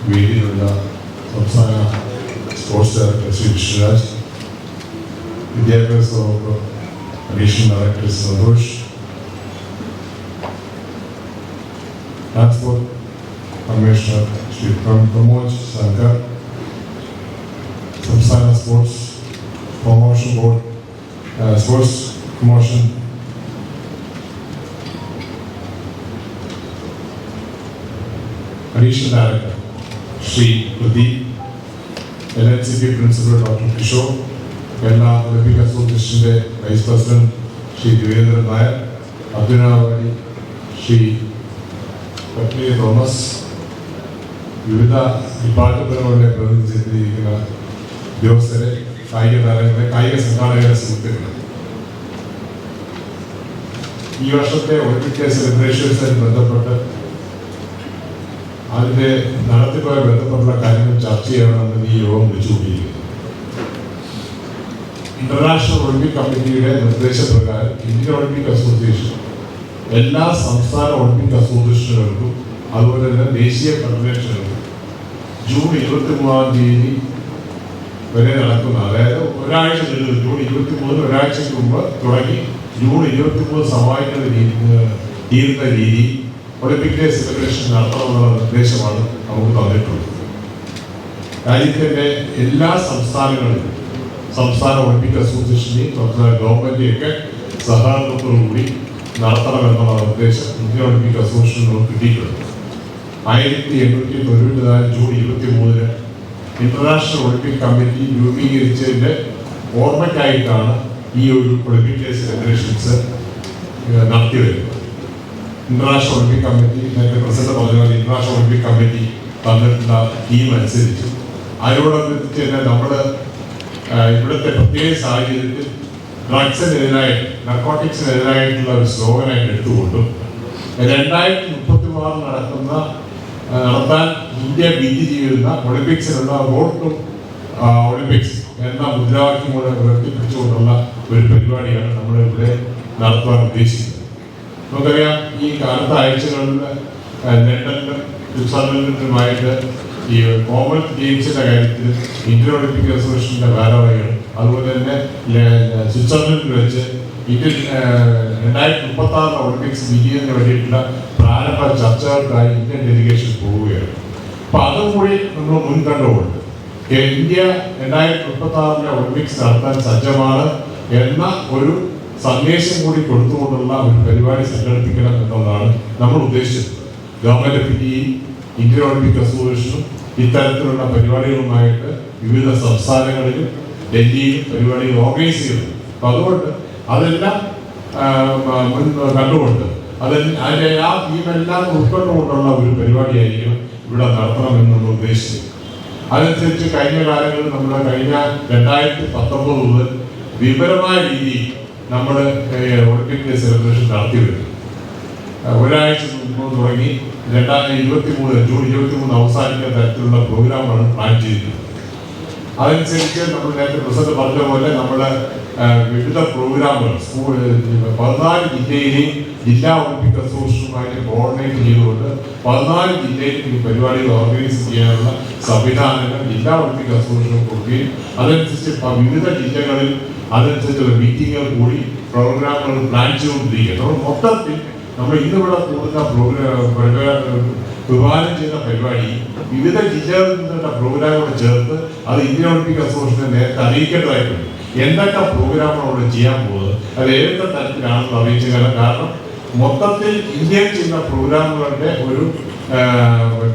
വേദിയിലുള്ള സംസ്ഥാന സ്പോർട്സ് ഡയറക്ടർ ശ്രീ കൃഷ്ണരാജ്, വിദ്യാഭ്യാസ വകുപ്പ് additional director Santhosh, transport commissioner Shri Pramod Shankar, സംസ്ഥാന sports promotion board sports promotion additional director Shri Pradeep, LNCP principal doctor Kishore, Kerala Olympic അസോസിയേഷന്റെ വൈസ് പ്രസിഡന്റ് ശ്രീ ദേവേന്ദ്രൻ നായർ, അബ്ദുനാവാടി ശ്രീ പത്നി തോമസ്, വിവിധ ഡിപ്പാർട്ട്മെന്റുകളുടെ പ്രതിനിധീകരിക്കുന്ന ഉദ്യോഗസ്ഥരെ, കായിക താരങ്ങളെ, കായിക സംഘാടകരെ, സുഹൃത്തുക്കളെ, ഈ വർഷത്തെ ഒളിമ്പിക് സെലിബ്രേഷൻസുമായി ബന്ധപ്പെട്ട് അതിന്റെ നടത്തിപ്പുമായി ബന്ധപ്പെട്ടുള്ള കാര്യങ്ങൾ ചർച്ച ചെയ്യണമെന്ന് ഈ യോഗം വിളിച്ചുകൂട്ടിയിരിക്കുന്നു. ഇന്റർനാഷണൽ ഒളിമ്പിക് കമ്മിറ്റിയുടെ നിർദ്ദേശപ്രകാരം ഇന്ത്യൻ ഒളിമ്പിക് അസോസിയേഷൻ എല്ലാ സംസ്ഥാന ഒളിമ്പിക് അസോസിയേഷനുകൾക്കും അതുപോലെ തന്നെ ദേശീയ ഫെഡറേഷനുകൾക്കും ജൂൺ 23 വരെ നടക്കുന്ന, അതായത് ഒരാഴ്ച നീളും, ജൂൺ 23 ഒരാഴ്ചയ്ക്ക് മുമ്പ് തുടങ്ങി ജൂൺ 23 സമാപിക്കുന്ന തീരുന്ന രീതി ഒളിമ്പിക് ഡേ സെലിബ്രേഷൻ നടത്തണമെന്നുള്ള നിർദ്ദേശമാണ് നമുക്ക് തന്നിട്ടുള്ളത്. രാജ്യത്തിൻ്റെ എല്ലാ സംസ്ഥാനങ്ങളിലും സംസ്ഥാന ഒളിമ്പിക് അസോസിയേഷനെയും സംസ്ഥാന ഗവൺമെന്റിയൊക്കെ സഹകരണത്തോടുകൂടി നടത്തണമെന്നുള്ള നിർദ്ദേശം ഇന്ത്യൻ ഒളിമ്പിക് അസോസിയേഷനോട് കിട്ടിയിട്ടുണ്ട്. 1894 ജൂൺ 23 ഇന്റർനാഷണൽ ഒളിമ്പിക് കമ്മിറ്റി രൂപീകരിച്ചതിന്റെ ഓർമ്മയ്ക്കായിട്ടാണ് ഈ ഒരു ഒളിമ്പിക് ഡേ സെലിബ്രേഷൻസ് നടത്തി വരുന്നത്. ഇന്റർനാഷണൽ ഒളിമ്പിക് കമ്മിറ്റി, നേരത്തെ പ്രസിഡന്റ് പറഞ്ഞ ഇന്റർനാഷണൽ ഒളിമ്പിക് കമ്മിറ്റി തന്നിട്ടുള്ള തീം അനുസരിച്ച് അതിനോടനുബന്ധിച്ച് തന്നെ നമ്മുടെ ഇവിടുത്തെ പ്രത്യേക സാഹചര്യത്തിൽ ഡ്രഗ്സിനെതിരായിട്ട്, നർക്കോട്ടിക്സിനെതിരായിട്ടുള്ള ഒരു സ്ലോഗനായിട്ട് എടുത്തുകൊണ്ടും 2036 നടത്താൻ ഇന്ത്യ വിധി ചെയ്യുന്ന ഒളിമ്പിക്സിനുള്ള റോഡ് ടു ഒളിമ്പിക്സ് എന്ന മുദ്രാവാക്യം കൂടെ ഉയർത്തിപ്പിടിച്ചുകൊണ്ടുള്ള ഒരു പരിപാടിയാണ് നമ്മൾ ഇവിടെ നടത്താൻ ഉദ്ദേശിക്കുന്നത്. നമുക്കറിയാം, ഈ കാലത്തെ ആഴ്ചകളിൽ ലണ്ടനിലും സ്വിറ്റ്സർലൻഡിലുമായിട്ട് ഈ കോമൺവെൽത്ത് ഗെയിംസിന്റെ കാര്യത്തിൽ ഇന്ത്യൻ ഒളിമ്പിക് അസോസിയേഷന്റെ ഭാരവാഹികൾ, അതുപോലെ തന്നെ സ്വിറ്റ്സർലൻഡിൽ വെച്ച് ഇന്ത്യൻ 2036 ഒളിമ്പിക്സ് വിജയത്തിന് വേണ്ടിയിട്ടുള്ള പ്രാരംഭ ചർച്ചകൾക്കായി ഇന്ത്യൻ ഡെലിഗേഷൻ പോവുകയാണ്. അപ്പൊ അതും കൂടി നമ്മൾ മുൻകണ്ടുകൊണ്ട് ഇന്ത്യ 2036 ഒളിമ്പിക്സ് നടത്താൻ സജ്ജമാണ് എന്ന ഒരു സന്ദേശം കൂടി കൊടുത്തുകൊണ്ടുള്ള ഒരു പരിപാടി സംഘടിപ്പിക്കണം എന്നുള്ളതാണ് നമ്മൾ ഉദ്ദേശിച്ചത്. ഗവൺമെന്റ് ഓഫ് ഇന്ത്യയും ഇന്ത്യൻ ഒളിമ്പിക് അസോസിയേഷനും ഇത്തരത്തിലുള്ള പരിപാടികളുമായിട്ട് വിവിധ സംസ്ഥാനങ്ങളിലും ഡൽഹിയിലും പരിപാടികൾ ഓർഗനൈസ് ചെയ്യുന്നു. അപ്പൊ അതുകൊണ്ട് അതെല്ലാം കണ്ടുകൊണ്ട് അതിന്റെ ആ തീമെല്ലാം ഉൾക്കൊണ്ടുകൊണ്ടുള്ള ഒരു പരിപാടിയായിരിക്കും ഇവിടെ നടത്തണമെന്നുള്ള ഉദ്ദേശിച്ചത്. അതനുസരിച്ച് കഴിഞ്ഞ കാലങ്ങളിൽ നമ്മൾ കഴിഞ്ഞ 2019 മുതൽ വിപുലമായ രീതിയിൽ നമ്മൾ ഒളിമ്പിക് ഡേ സെലിബ്രേഷൻ നടത്തി വരുന്നു. ഒരാഴ്ച മുമ്പ് തുടങ്ങി 2023 ജൂൺ 23 അവസാനിക്കുന്ന തരത്തിലുള്ള പ്രോഗ്രാമാണ് പ്ലാൻ ചെയ്തിട്ടുള്ളത്. അതനുസരിച്ച് നമ്മൾ നേരത്തെ പ്രസിഡന്റ് പറഞ്ഞ പോലെ നമ്മൾ വിവിധ പ്രോഗ്രാമുകൾ 14 ജില്ലയിലെയും ജില്ലാ ഒളിമ്പിക് അസോസിയേഷനുമായിട്ട് കോർഡിനേറ്റ് ചെയ്തുകൊണ്ട് 14 ജില്ലയിൽ ഈ പരിപാടികൾ ഓർഗനൈസ് ചെയ്യാനുള്ള സംവിധാനങ്ങൾ ജില്ലാ ഒളിമ്പിക് അസോസിയേഷൻ കൊടുക്കുകയും അതനുസരിച്ച് വിവിധ ജില്ലകളിൽ അതനുസരിച്ചുള്ള മീറ്റിങ്ങുകൾ കൂടി പ്രോഗ്രാമുകൾ പ്ലാൻ ചെയ്തുകൊണ്ടിരിക്കുക. നമ്മൾ മൊത്തത്തിൽ നമ്മൾ ഇന്നിവിടെ കൂടുന്ന വിഭാവനം ചെയ്യുന്ന പരിപാടി വിവിധ ജില്ലകളിൽ നിന്നുള്ള പ്രോഗ്രാമുകൾ ചേർത്ത് അത് ഇന്ത്യൻ ഒളിമ്പിക് അസോസിയേഷനെ നേരത്തെ അറിയിക്കേണ്ടതായിട്ടുണ്ട്. എന്തൊക്കെ പ്രോഗ്രാമുകൾ അവിടെ ചെയ്യാൻ പോകുന്നത്, അത് ഏതൊക്കെ തരത്തിലാണെന്ന് അറിയിച്ചു. കാരണം മൊത്തത്തിൽ ഇന്ത്യയിൽ ചെയ്യുന്ന പ്രോഗ്രാമുകളുടെ ഒരു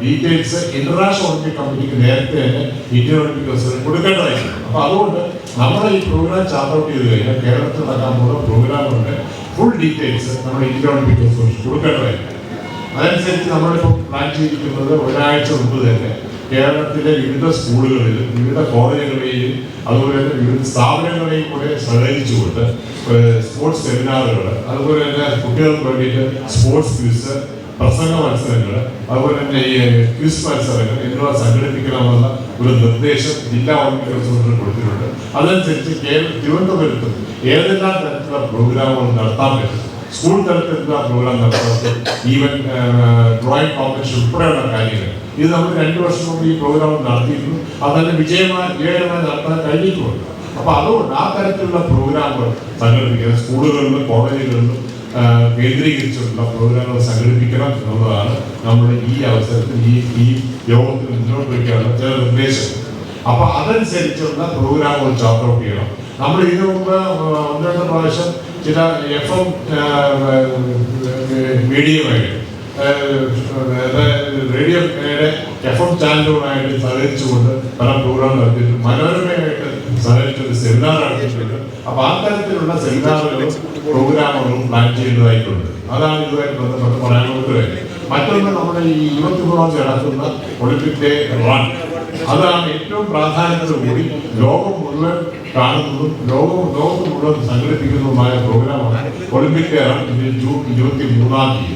ഡീറ്റെയിൽസ് ഇന്റർനാഷണൽ ഒളിമ്പിക് കമ്മിറ്റിക്ക് നേരത്തെ തന്നെ ഇന്ത്യൻ ഒളിമ്പിക് അസോസിയേഷൻ കൊടുക്കേണ്ടതായിട്ടുണ്ട്. അപ്പൊ അതുകൊണ്ട് നമ്മുടെ ഈ പ്രോഗ്രാം ചാർട്ട് ഔട്ട് ചെയ്ത് കഴിഞ്ഞാൽ കേരളത്തിൽ നടക്കാൻ പോകുന്ന പ്രോഗ്രാമുകളുടെ ഫുൾ ഡീറ്റെയിൽസ് നമ്മുടെ ഇന്ത്യൻ ഒളിമ്പിക് അസോസിയേഷൻ കൊടുക്കേണ്ടതായിട്ടുണ്ട്. അതനുസരിച്ച് നമ്മളിപ്പോൾ പ്ലാൻ ചെയ്തിരിക്കുന്നത് ഒരാഴ്ച മുമ്പ് തന്നെ കേരളത്തിലെ വിവിധ സ്കൂളുകളിലും വിവിധ കോളേജുകളിലെയും അതുപോലെ തന്നെ വിവിധ സ്ഥാപനങ്ങളെയും കൂടെ സഹകരിച്ചുകൊണ്ട് സ്പോർട്സ് സെമിനാറുകൾ, അതുപോലെ തന്നെ കുട്ടികൾക്ക് വേണ്ടിയിട്ട് സ്പോർട്സ് ക്വിസ്, പ്രസംഗ മത്സരങ്ങൾ, അതുപോലെ തന്നെ ഈ ക്വിസ് മത്സരങ്ങൾ എന്നിവ സംഘടിപ്പിക്കണമെന്നുള്ള ഒരു നിർദ്ദേശം ജില്ലാ ഒളിമ്പിക് അസോസിയേഷൻ കൊടുത്തിട്ടുണ്ട്. അതനുസരിച്ച് തിരുവനന്തപുരത്തും ഏതെല്ലാം തരത്തിലുള്ള പ്രോഗ്രാമുകൾ നടത്താൻ പറ്റും, സ്കൂൾ തലത്തിലുള്ള പ്രോഗ്രാം നടത്താൻ, ഈവൻ ഡ്രോയിങ് കോമ്പറ്റീഷൻ ഉൾപ്പെടെയുള്ള കാര്യങ്ങൾ, ഇത് നമ്മൾ 2 വർഷം മുമ്പ് ഈ പ്രോഗ്രാം നടത്തിയിരുന്നു. അതല്ല വിജയകരമായി നടത്താൻ കഴിഞ്ഞിട്ടുമുണ്ട്. അപ്പൊ അതുകൊണ്ട് ആ തരത്തിലുള്ള പ്രോഗ്രാമുകൾ സംഘടിപ്പിക്കുക, സ്കൂളുകളിലും കോളേജുകളിലും കേന്ദ്രീകരിച്ചിട്ടുള്ള പ്രോഗ്രാമുകൾ സംഘടിപ്പിക്കണം എന്നുള്ളതാണ് നമ്മൾ ഈ അവസരത്തിൽ ഈ യോഗത്തിൽ മുന്നോട്ട് വയ്ക്കാനുള്ള ചില നിർദ്ദേശം. അപ്പൊ അതനുസരിച്ചുള്ള പ്രോഗ്രാമുകൾ ചാർട്ട് ഔട്ട് ചെയ്യണം. നമ്മൾ ഇതിനു മുമ്പ് 1-2 പ്രാവശ്യം ചില FM മീഡിയയുമായിട്ട് റേഡിയോയുടെ FM ചാനലുകളുമായിട്ട് സഹകരിച്ചുകൊണ്ട് പല പ്രോഗ്രാം നടത്തിയിട്ടുണ്ട്. മനോരമയായിട്ട് സഹകരിച്ചൊരു സെമിനാർ നടത്തിയിട്ടുണ്ട്. അപ്പൊ ആ തരത്തിലുള്ള സെമിനാറുകളും പ്രോഗ്രാമുകളും പ്ലാൻ ചെയ്തതായിട്ടുണ്ട്. അതാണ് ഇതുമായിട്ട് ബന്ധപ്പെട്ട് പറയാനുള്ള കാര്യം. മറ്റൊന്ന്, നമ്മുടെ ഈ 23 നടക്കുന്ന ഒളിമ്പിക് ഡേ റൺ, അതാണ് ഏറ്റവും പ്രാധാന്യത്തോടുകൂടി ലോകം മുഴുവൻ കാണുന്നതും ലോകം മുഴുവൻ സംഘടിപ്പിക്കുന്നതുമായ പ്രോഗ്രാമാണ് ഒളിമ്പിക് ഡേ റൺ. ജൂൺ 23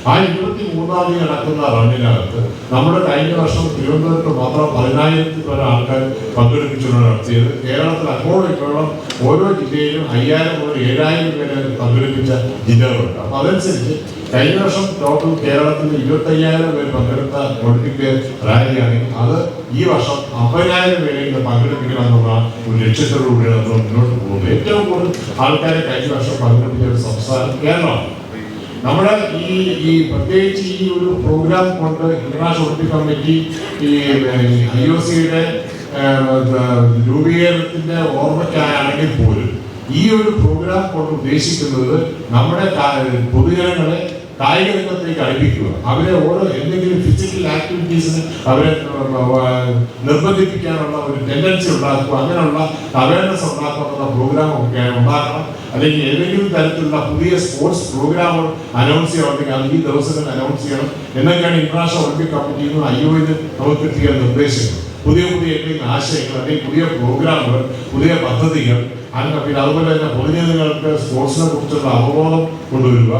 ആ 23-ാം തീയതി നടക്കുന്ന റണ്ണിനകത്ത് നമ്മുടെ കഴിഞ്ഞ വർഷം തിരുവനന്തപുരത്ത് മാത്രം 10,000-ൽ പരം ആൾക്കാർ പങ്കെടുപ്പിച്ചുകൊണ്ട് നടത്തിയത്. കേരളത്തിൽ അങ്ങോളം ഇപ്പോഴും ഓരോ ജില്ലയിലും 5,000 മുതൽ 7,000 പേരെ പങ്കെടുപ്പിച്ച ജില്ലകളുണ്ട്. അപ്പൊ അതനുസരിച്ച് കഴിഞ്ഞ വർഷം ടോട്ടൽ കേരളത്തിൽ 25,000 പേര് പങ്കെടുത്ത ഒളിമ്പിക് റാലിയാണെങ്കിൽ അത് ഈ വർഷം 50,000 പേരെ പങ്കെടുപ്പിക്കണമെന്നുള്ള ഒരു ലക്ഷ്യത്തോടുകൂടിയാണ് നമ്മൾ മുന്നോട്ട് പോകുന്നത്. ഏറ്റവും കൂടുതൽ ആൾക്കാരെ കഴിഞ്ഞ വർഷം പങ്കെടുപ്പിച്ച ഒരു സംസ്ഥാനം കേരളമാണ്. നമ്മുടെ ഈ പ്രത്യേകിച്ച് ഈ ഒരു പ്രോഗ്രാം കൊണ്ട് ഇന്റർനാഷണൽ ഒളിമ്പിക് കമ്മിറ്റി ഈ IOC-യുടെ രൂപീകരണത്തിന്റെ ഓർമ്മയ്ക്കാണെങ്കിൽ പോലും ഈ ഒരു പ്രോഗ്രാം കൊണ്ട് ഉദ്ദേശിക്കുന്നത് നമ്മുടെ പൊതുജനങ്ങളെ കായിക രംഗത്തേക്ക് അടുപ്പിക്കുക, അവരെ ഓരോ എന്തെങ്കിലും ഫിസിക്കൽ ആക്ടിവിറ്റീസിന് അവരെ നിർബന്ധിപ്പിക്കാനുള്ള ഒരു ടെൻഡൻസി ഉണ്ടാക്കുക, അങ്ങനെയുള്ള അവയർനെസ് ഉണ്ടാക്കാനുള്ള പ്രോഗ്രാം ഒക്കെ ഉണ്ടാക്കണം. അല്ലെങ്കിൽ ഏതെങ്കിലും തരത്തിലുള്ള പുതിയ സ്പോർട്സ് പ്രോഗ്രാമുകൾ അനൗൺസ് ചെയ്യണമെങ്കിൽ അത് ഈ ദിവസങ്ങളിൽ അനൗൺസ് ചെയ്യണം എന്നൊക്കെയാണ് ഇന്റർനാഷണൽ ഒളിമ്പിക് കമ്മിറ്റിയിൽ നിന്ന് IOC നമുക്ക് കിട്ടിയ നിർദ്ദേശങ്ങൾ. പുതിയ എന്തെങ്കിലും ആശയങ്ങൾ അല്ലെങ്കിൽ പുതിയ പ്രോഗ്രാമുകൾ, പുതിയ പദ്ധതികൾ, പിന്നെ അതുപോലെ തന്നെ പൊതുജനങ്ങൾക്ക് സ്പോർട്സിനെ കുറിച്ചുള്ള അവബോധം കൊണ്ടുവരിക,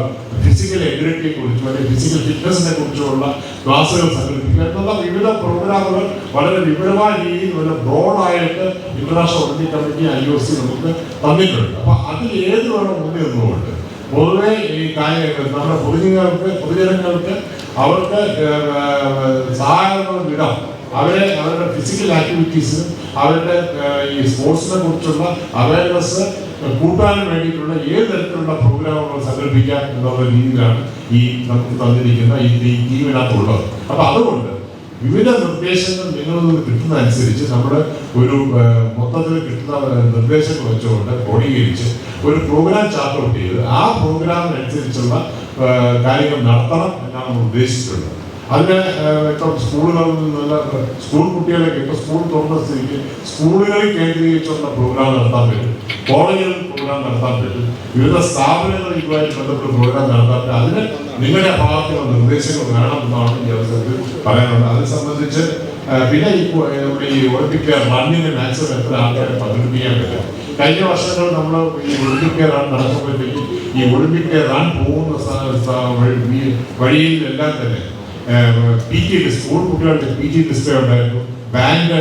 ഫിസിക്കൽ എബിലിറ്റിയെ കുറിച്ചും അല്ലെങ്കിൽ ഫിസിക്കൽ ഫിറ്റ്നസിനെ കുറിച്ചുള്ള ക്ലാസുകൾ സംഘടിപ്പിക്കുക എന്നുള്ള വിവിധ പ്രോഗ്രാമുകൾ വളരെ വിപുലമായ രീതിയിൽ വളരെ ബ്രോഡായിട്ട് ഇന്റർനാഷണൽ ഒളിമ്പിക് കമ്മിറ്റി IOC നമുക്ക് തന്നിട്ടുണ്ട്. അപ്പൊ അതിൽ ഏത് വേണം മുന്നിൽ നിന്നുകൊണ്ട് പൊതുവെ ഈ നമ്മുടെ പൊതുജനങ്ങൾക്ക് അവർക്ക് സഹായമുള്ള വിധം അവരുടെ ഫിസിക്കൽ ആക്ടിവിറ്റീസിനും അവരുടെ ഈ സ്പോർട്സിനെ കുറിച്ചുള്ള അവയർനെസ് കൂട്ടാനും വേണ്ടിയിട്ടുള്ള ഏത് തരത്തിലുള്ള പ്രോഗ്രാമുകൾ സംഘടിപ്പിക്കാം എന്നുള്ള രീതിയിലാണ് ഈ നമുക്ക് തന്നിരിക്കുന്ന ഈ ടീമിനകത്തുള്ളത്. അപ്പൊ അതുകൊണ്ട് വിവിധ നിർദ്ദേശങ്ങൾ നിങ്ങളിൽ നിന്ന് കിട്ടുന്ന അനുസരിച്ച് നമ്മൾ ഒരു മൊത്തത്തിൽ കിട്ടുന്ന നിർദ്ദേശങ്ങൾ വെച്ചുകൊണ്ട് ക്രോഡീകരിച്ച് ഒരു പ്രോഗ്രാം ചാർട്ട് ഔട്ട് ചെയ്ത് ആ പ്രോഗ്രാമിനനുസരിച്ചുള്ള കാര്യങ്ങൾ നടത്തണം എന്നാണ് നമ്മൾ ഉദ്ദേശിച്ചിട്ടുള്ളത്. അതിന് ഇപ്പം സ്കൂളുകളിൽ നിന്നുള്ള സ്കൂൾ കുട്ടികളൊക്കെ ഇപ്പം സ്കൂൾ തുറന്ന സ്ഥിതിക്ക് സ്കൂളുകളിൽ കേന്ദ്രീകരിച്ചുള്ള പ്രോഗ്രാം നടത്താൻ പറ്റും, കോളേജുകളിൽ പ്രോഗ്രാം നടത്താൻ പറ്റും, വിവിധ സ്ഥാപനങ്ങളിൽ ഇതുമായിട്ട് ബന്ധപ്പെട്ട പ്രോഗ്രാം നടത്താൻ പറ്റും. അതിന് നിങ്ങളുടെ ഭാഗത്തുള്ള നിർദ്ദേശങ്ങൾ വേണം എന്നാണ് ഈ അവസരത്തിൽ പറയാനുള്ളത്. അത് സംബന്ധിച്ച് പിന്നെ നമ്മുടെ ഈ ഒളിമ്പിക് റണ്ണിന് മാക്സിമം എത്ര ആൾക്കാരെ പങ്കെടുപ്പിക്കാൻ പറ്റും. കഴിഞ്ഞ വർഷങ്ങൾ നമ്മൾ ഈ ഒളിമ്പിക് റൺ നടത്തുമ്പോഴത്തേക്കും ഈ ഒളിമ്പിക് റൺ പോകുന്ന വഴിയിലെല്ലാം തന്നെ PT സ്കൂൾ കുട്ടികളുടെ PT ഡിസ്പ്ലേ ഉണ്ടായിരുന്നു, ബാൻഡ്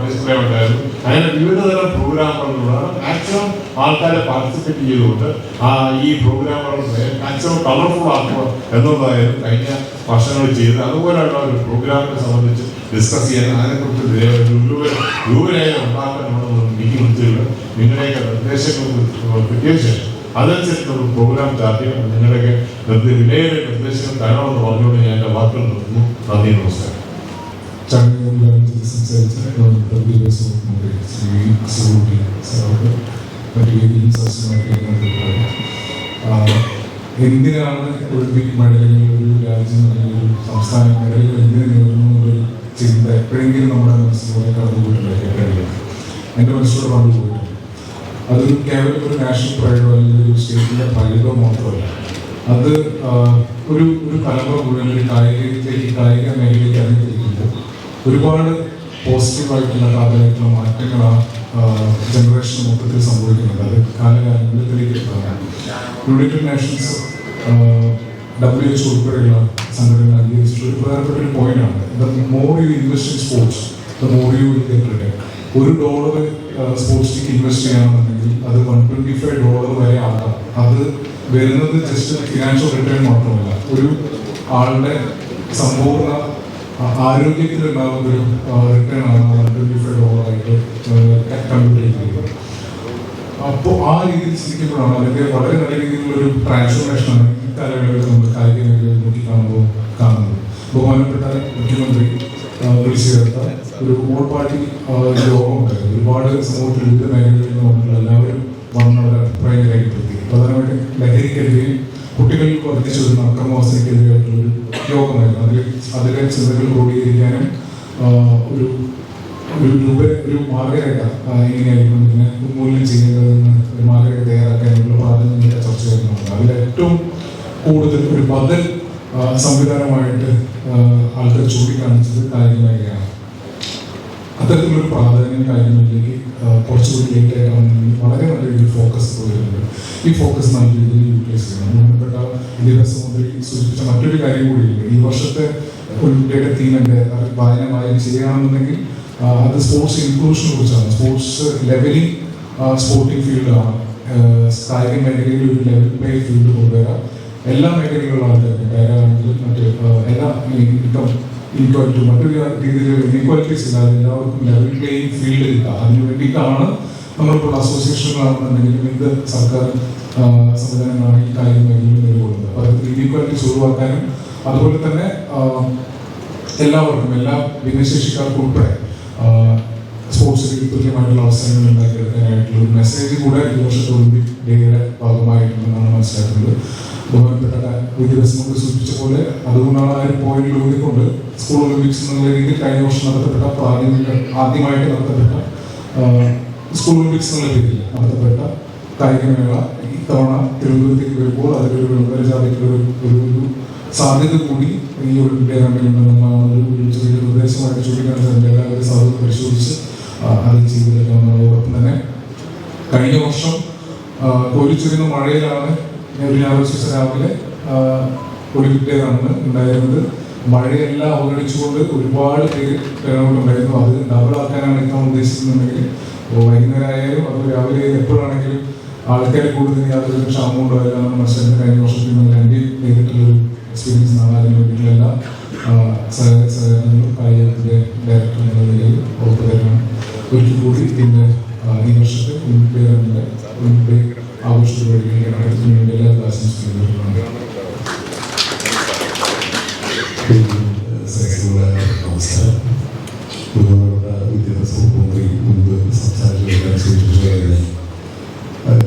ഡിസ്പ്ലേ ഉണ്ടായിരുന്നു. അങ്ങനെ വിവിധതരം പ്രോഗ്രാമുകളിലൂടെ മാക്സിമം ആൾക്കാരെ പാർട്ടിസിപ്പേറ്റ് ചെയ്തുകൊണ്ട് ഈ പ്രോഗ്രാമുകൾ മാക്സിമം കളർഫുൾ ആക്കുക എന്നുള്ളതായിരുന്നു കഴിഞ്ഞ വർഷങ്ങളിൽ ചെയ്ത്. അതുപോലെയുള്ള ഒരു പ്രോഗ്രാമിനെ സംബന്ധിച്ച് ഡിസ്കസ് ചെയ്യാൻ അതിനെക്കുറിച്ച് രൂപരേഖ ഉണ്ടാക്കാൻ നമ്മൾ മീറ്റിംഗ് വിളിച്ചുകൊണ്ട് നിങ്ങളുടെയൊക്കെ നിർദ്ദേശങ്ങൾ കിട്ടിയ ശേഷം അതനുസരിച്ച് ഒരു പ്രോഗ്രാം ചാർട്ട് ചെയ്യണം. നിങ്ങളുടെയൊക്കെ വിലയേറിയ നിർദ്ദേശങ്ങൾ തരണമെന്ന് പറഞ്ഞുകൊണ്ട് ഞാൻ എൻ്റെ വാക്കുകൾ നിർത്തുന്നു. നന്ദി, നമസ്കാരം. എന്തിനാണ് ഒളിമ്പിക് മെഡലുകൾ ഒരു രാജ്യം അല്ലെങ്കിൽ ഒരു സംസ്ഥാന മെഡലുകൾ എന്തിനു നേടുന്നൊരു ചിന്ത എപ്പോഴെങ്കിലും നമ്മുടെ മനസ്സിലൂടെ കടന്നുപോയിട്ടുണ്ടായിരിക്കും. എൻ്റെ മനസ്സിലൂടെ കടന്നുപോയിട്ടുണ്ട്. അതൊരു കേവലം ഒരു നാഷണൽ പ്രൈഡോ അല്ലെങ്കിൽ ഒരു സ്റ്റേറ്റിൻ്റെ പ്രൈഡോ മാത്രമല്ല, അത് ഒരു തലമുറ മുഴുവൻ ഒരു കായിക മേഖലയിലേക്ക് ഇറങ്ങിത്തിരിക്കുമ്പോൾ ഒരുപാട് പോസിറ്റീവായിട്ടുള്ള കാലമായിട്ടുള്ള മാറ്റങ്ങളാണ് ജനറേഷൻ മൊത്തത്തിൽ സംഭവിക്കുന്നത്. അത് കാലകാലങ്ങളിൽ തെളിയിക്കപ്പെട്ടതാണ്. യുണൈറ്റഡ് നേഷൻസ് WHO ഉൾപ്പെടെയുള്ള സംഘടന അംഗീകരിച്ചിട്ട് ഒരു പ്രധാനപ്പെട്ട ഒരു പോയിന്റാണ്, the more you invest in sports the more you will get return. $1 സ്പോർട്സിലേക്ക് ഇൻവെസ്റ്റ് ചെയ്യണമെന്നുണ്ടെങ്കിൽ അത് $125 വരെ ആകാം. അത് വരുന്നത് ജസ്റ്റ് ഫിനാൻഷ്യൽ റിട്ടേൺ മാത്രമല്ല, ഒരു ആളുടെ സമ്പൂർണ്ണ ആരോഗ്യത്തിലുണ്ടാകുന്ന ഒരു റിട്ടേൺ ആണ് $125 ആയിട്ട് കമ്പ്യൂട്ട് ചെയ്തിരിക്കുന്നത്. അപ്പോൾ ആ രീതിയിൽ ചിന്തിക്കുമ്പോഴാണ് അതിൻ്റെ വളരെ നല്ല രീതിയിലുള്ളൊരു ട്രാൻസ്ഫോർമേഷനാണ് ഈ കാലയളവിൽ നമ്മൾ കായിക മേഖലയിൽ കാണുന്നത്. ബഹുമാനപ്പെട്ട മുഖ്യമന്ത്രി വിളിച്ചു ചേർത്ത ഒരു ഓൾ പാർട്ടി യോഗം ഉണ്ടായിരുന്നു. ഒരുപാട് സമൂഹത്തിൽ വിവിധ മേഖലകളിൽ നിന്ന് വന്നിട്ടുള്ള എല്ലാവരും വന്നവരുടെ അഭിപ്രായം രേഖപ്പെടുത്തി. പ്രധാനമായിട്ടും ലഹരിക്കെതിരെയും കുട്ടികൾക്ക് വർദ്ധിച്ചു വരുന്ന അക്രമവാസനയ്ക്കെതിരെയായിട്ടുള്ളൊരു യോഗമായിരുന്നു. അതിലെ ചിന്തകൾ ക്രോഡീകരിക്കാനും ഒരു മാർഗരേഖ എങ്ങനെയായിരിക്കും ഇതിനെ ഉന്മൂലനം ചെയ്യേണ്ടതെന്ന് ഒരു മാർഗരേഖ തയ്യാറാക്കാനുള്ള പ്രാഥമിക ചർച്ചയായിരുന്നു. അതിൽ ഏറ്റവും കൂടുതൽ ഒരു ബദൽ സംവിധാനമായിട്ട് ആൾക്കാർ ചൂണ്ടിക്കാണിച്ചത് കായിക മേഖലയാണ്. അത്തരത്തിലൊരു പ്രാധാന്യം കാര്യങ്ങളിലേക്ക് കുറച്ചുകൂടി ലേറ്റ് ആയിട്ടാണെങ്കിൽ വളരെ നല്ല രീതിയിൽ ഫോക്കസ് വരുന്നുണ്ട്. ഈ ഫോക്കസ് നല്ല രീതിയിൽ യൂട്ടിലൈസ് ചെയ്യണം. ബഹുമാനപ്പെട്ട വിദ്യാഭ്യാസ മന്ത്രി സൂചിപ്പിച്ച മറ്റൊരു കാര്യം കൂടിയുണ്ട്. ഈ വർഷത്തെ ഒളിമ്പിയുടെ തീമിൻ്റെ വായന ചെയ്യുകയാണെന്നുണ്ടെങ്കിൽ അത് സ്പോർട്സ് ഇൻക്ലൂഷനെ കുറിച്ചാണ്. സ്പോർട്സ് ലെവലിംഗ് സ്പോർട്ടിംഗ് ഫീൽഡാണ്. കായിക മേഖലയിൽ ഒരു ലെവൽ പ്ലേ ഫീൽഡ് കൊണ്ടുവരാം. എല്ലാ മേഖലയിലുള്ള ആൾക്കാർക്ക് കായികമാണെങ്കിലും മറ്റ് എല്ലാ ഇൻക്വാലിറ്റി മറ്റൊരു രീതിയിൽ ഇൻക്വാലിറ്റീസ് ഇല്ലാതെ എല്ലാവർക്കും ലെവൽ പ്ലേയിങ് ഫീൽഡ് കിട്ടുക. അതിന് വേണ്ടിയിട്ടാണ് നമ്മളിപ്പോൾ അസോസിയേഷനുകളാണെന്നുണ്ടെങ്കിലും ഇത് സർക്കാർ സംവിധാനങ്ങളാണ് ഈ കായിക മേഖലയിൽ നിലകൊള്ളുന്നത്. അപ്പോൾ അതൊക്കെ ഇൻക്വാലിറ്റീസ് ഒഴിവാക്കാനും അതുപോലെ തന്നെ എല്ലാവർക്കും എല്ലാ ഭിന്നശേഷിക്കാർക്കും ഉൾപ്പെടെ സ്പോർട്സിൽ തുല്യമായിട്ടുള്ള അവസരങ്ങൾ ഉണ്ടാക്കിയെടുക്കാനായിട്ടുള്ള ഒരു മെസ്സേജ് കൂടെ ഈ വർഷത്തെ ഒളിമ്പിക് ഡേയുടെ ഭാഗമായിട്ടുണ്ടെന്നാണ് മനസ്സിലാക്കുന്നത്. ബഹുമാനപ്പെട്ട വിദ്യാഭ്യാസ മന്ത്രി സൂചിപ്പിച്ച പോലെ അതുകൊണ്ടാണ് ആ ഒരു പോയിന്റിൽ ഊന്നിക്കൊണ്ട് സ്കൂൾ ഒളിമ്പിക്സ് എന്നുള്ള രീതിയിൽ കഴിഞ്ഞ വർഷം നടത്തപ്പെട്ട ആദ്യമായിട്ട് നടത്തപ്പെട്ട സ്കൂൾ ഒളിമ്പിക്സ് എന്നുള്ള രീതിയിൽ നടത്തപ്പെട്ട കായികമേള ഇത്തവണ തിരുവനന്തപുരത്തേക്ക് വരുമ്പോൾ അതിലൊരു വിളംബരജാഥയ്ക്കുള്ള ഒരു സാധ്യത കൂടി ഈ ഒളിമ്പിക് കമ്മിലുണ്ടെന്നുള്ളതാണ് ഒരു ചെറിയ നിർദ്ദേശമായിട്ട് ചൂണ്ടിക്കാണിച്ചതിൻ്റെ എല്ലാവരും സാധ്യത പരിശോധിച്ച് അത് ചെയ്തിരിക്കാവുന്നതോടൊപ്പം തന്നെ കഴിഞ്ഞ വർഷം കോരിച്ചൊരുന്ന മഴയിലാണ് ഒരു ഞായറാഴ്ച രാവിലെ ഒളിമ്പിക് ഡേ ആണ് ഉണ്ടായിരുന്നത്. മഴയെല്ലാം അവഗണിച്ചുകൊണ്ട് ഒരുപാട് പേര് ഉണ്ടായിരുന്നു. അത് ഡബിളാക്കാനാണ് എത്താൻ ഉദ്ദേശിക്കുന്നുണ്ടെങ്കിൽ വൈകുന്നേരം ആയാലും അത് രാവിലെ എപ്പോഴാണെങ്കിലും ആൾക്കാർ കൂടുതൽ യാതൊരു ക്ഷാമം ഉണ്ടാവില്ലെന്ന് മനസ്സിലാക്കി കഴിഞ്ഞ വർഷത്തിൽ നിന്ന് എൻ്റെ നേരിട്ടുള്ളൊരു എക്സ്പീരിയൻസ് നാളെ വേണ്ടിയിട്ടുള്ള എല്ലാ സഹകരണങ്ങളും കായികത്തിൻ്റെ ഡയറക്ടർ എന്ന നിലയിൽ ഉറപ്പു തരണം. ഒരിക്കൽ കൂടി ഇതിൻ്റെ ഈ വർഷത്തെ ഒളിമ്പിക് ആഘോഷ പരിപാടികളിൽ നടത്തുന്നതിന് വേണ്ടി എല്ലാ ആശംസിക്കുന്നുണ്ട്. നമസ്കാരം. ബഹുമാനപ്പെട്ട വിദ്യാഭ്യാസ മന്ത്രി മുൻപ് സംസാരിച്ചു.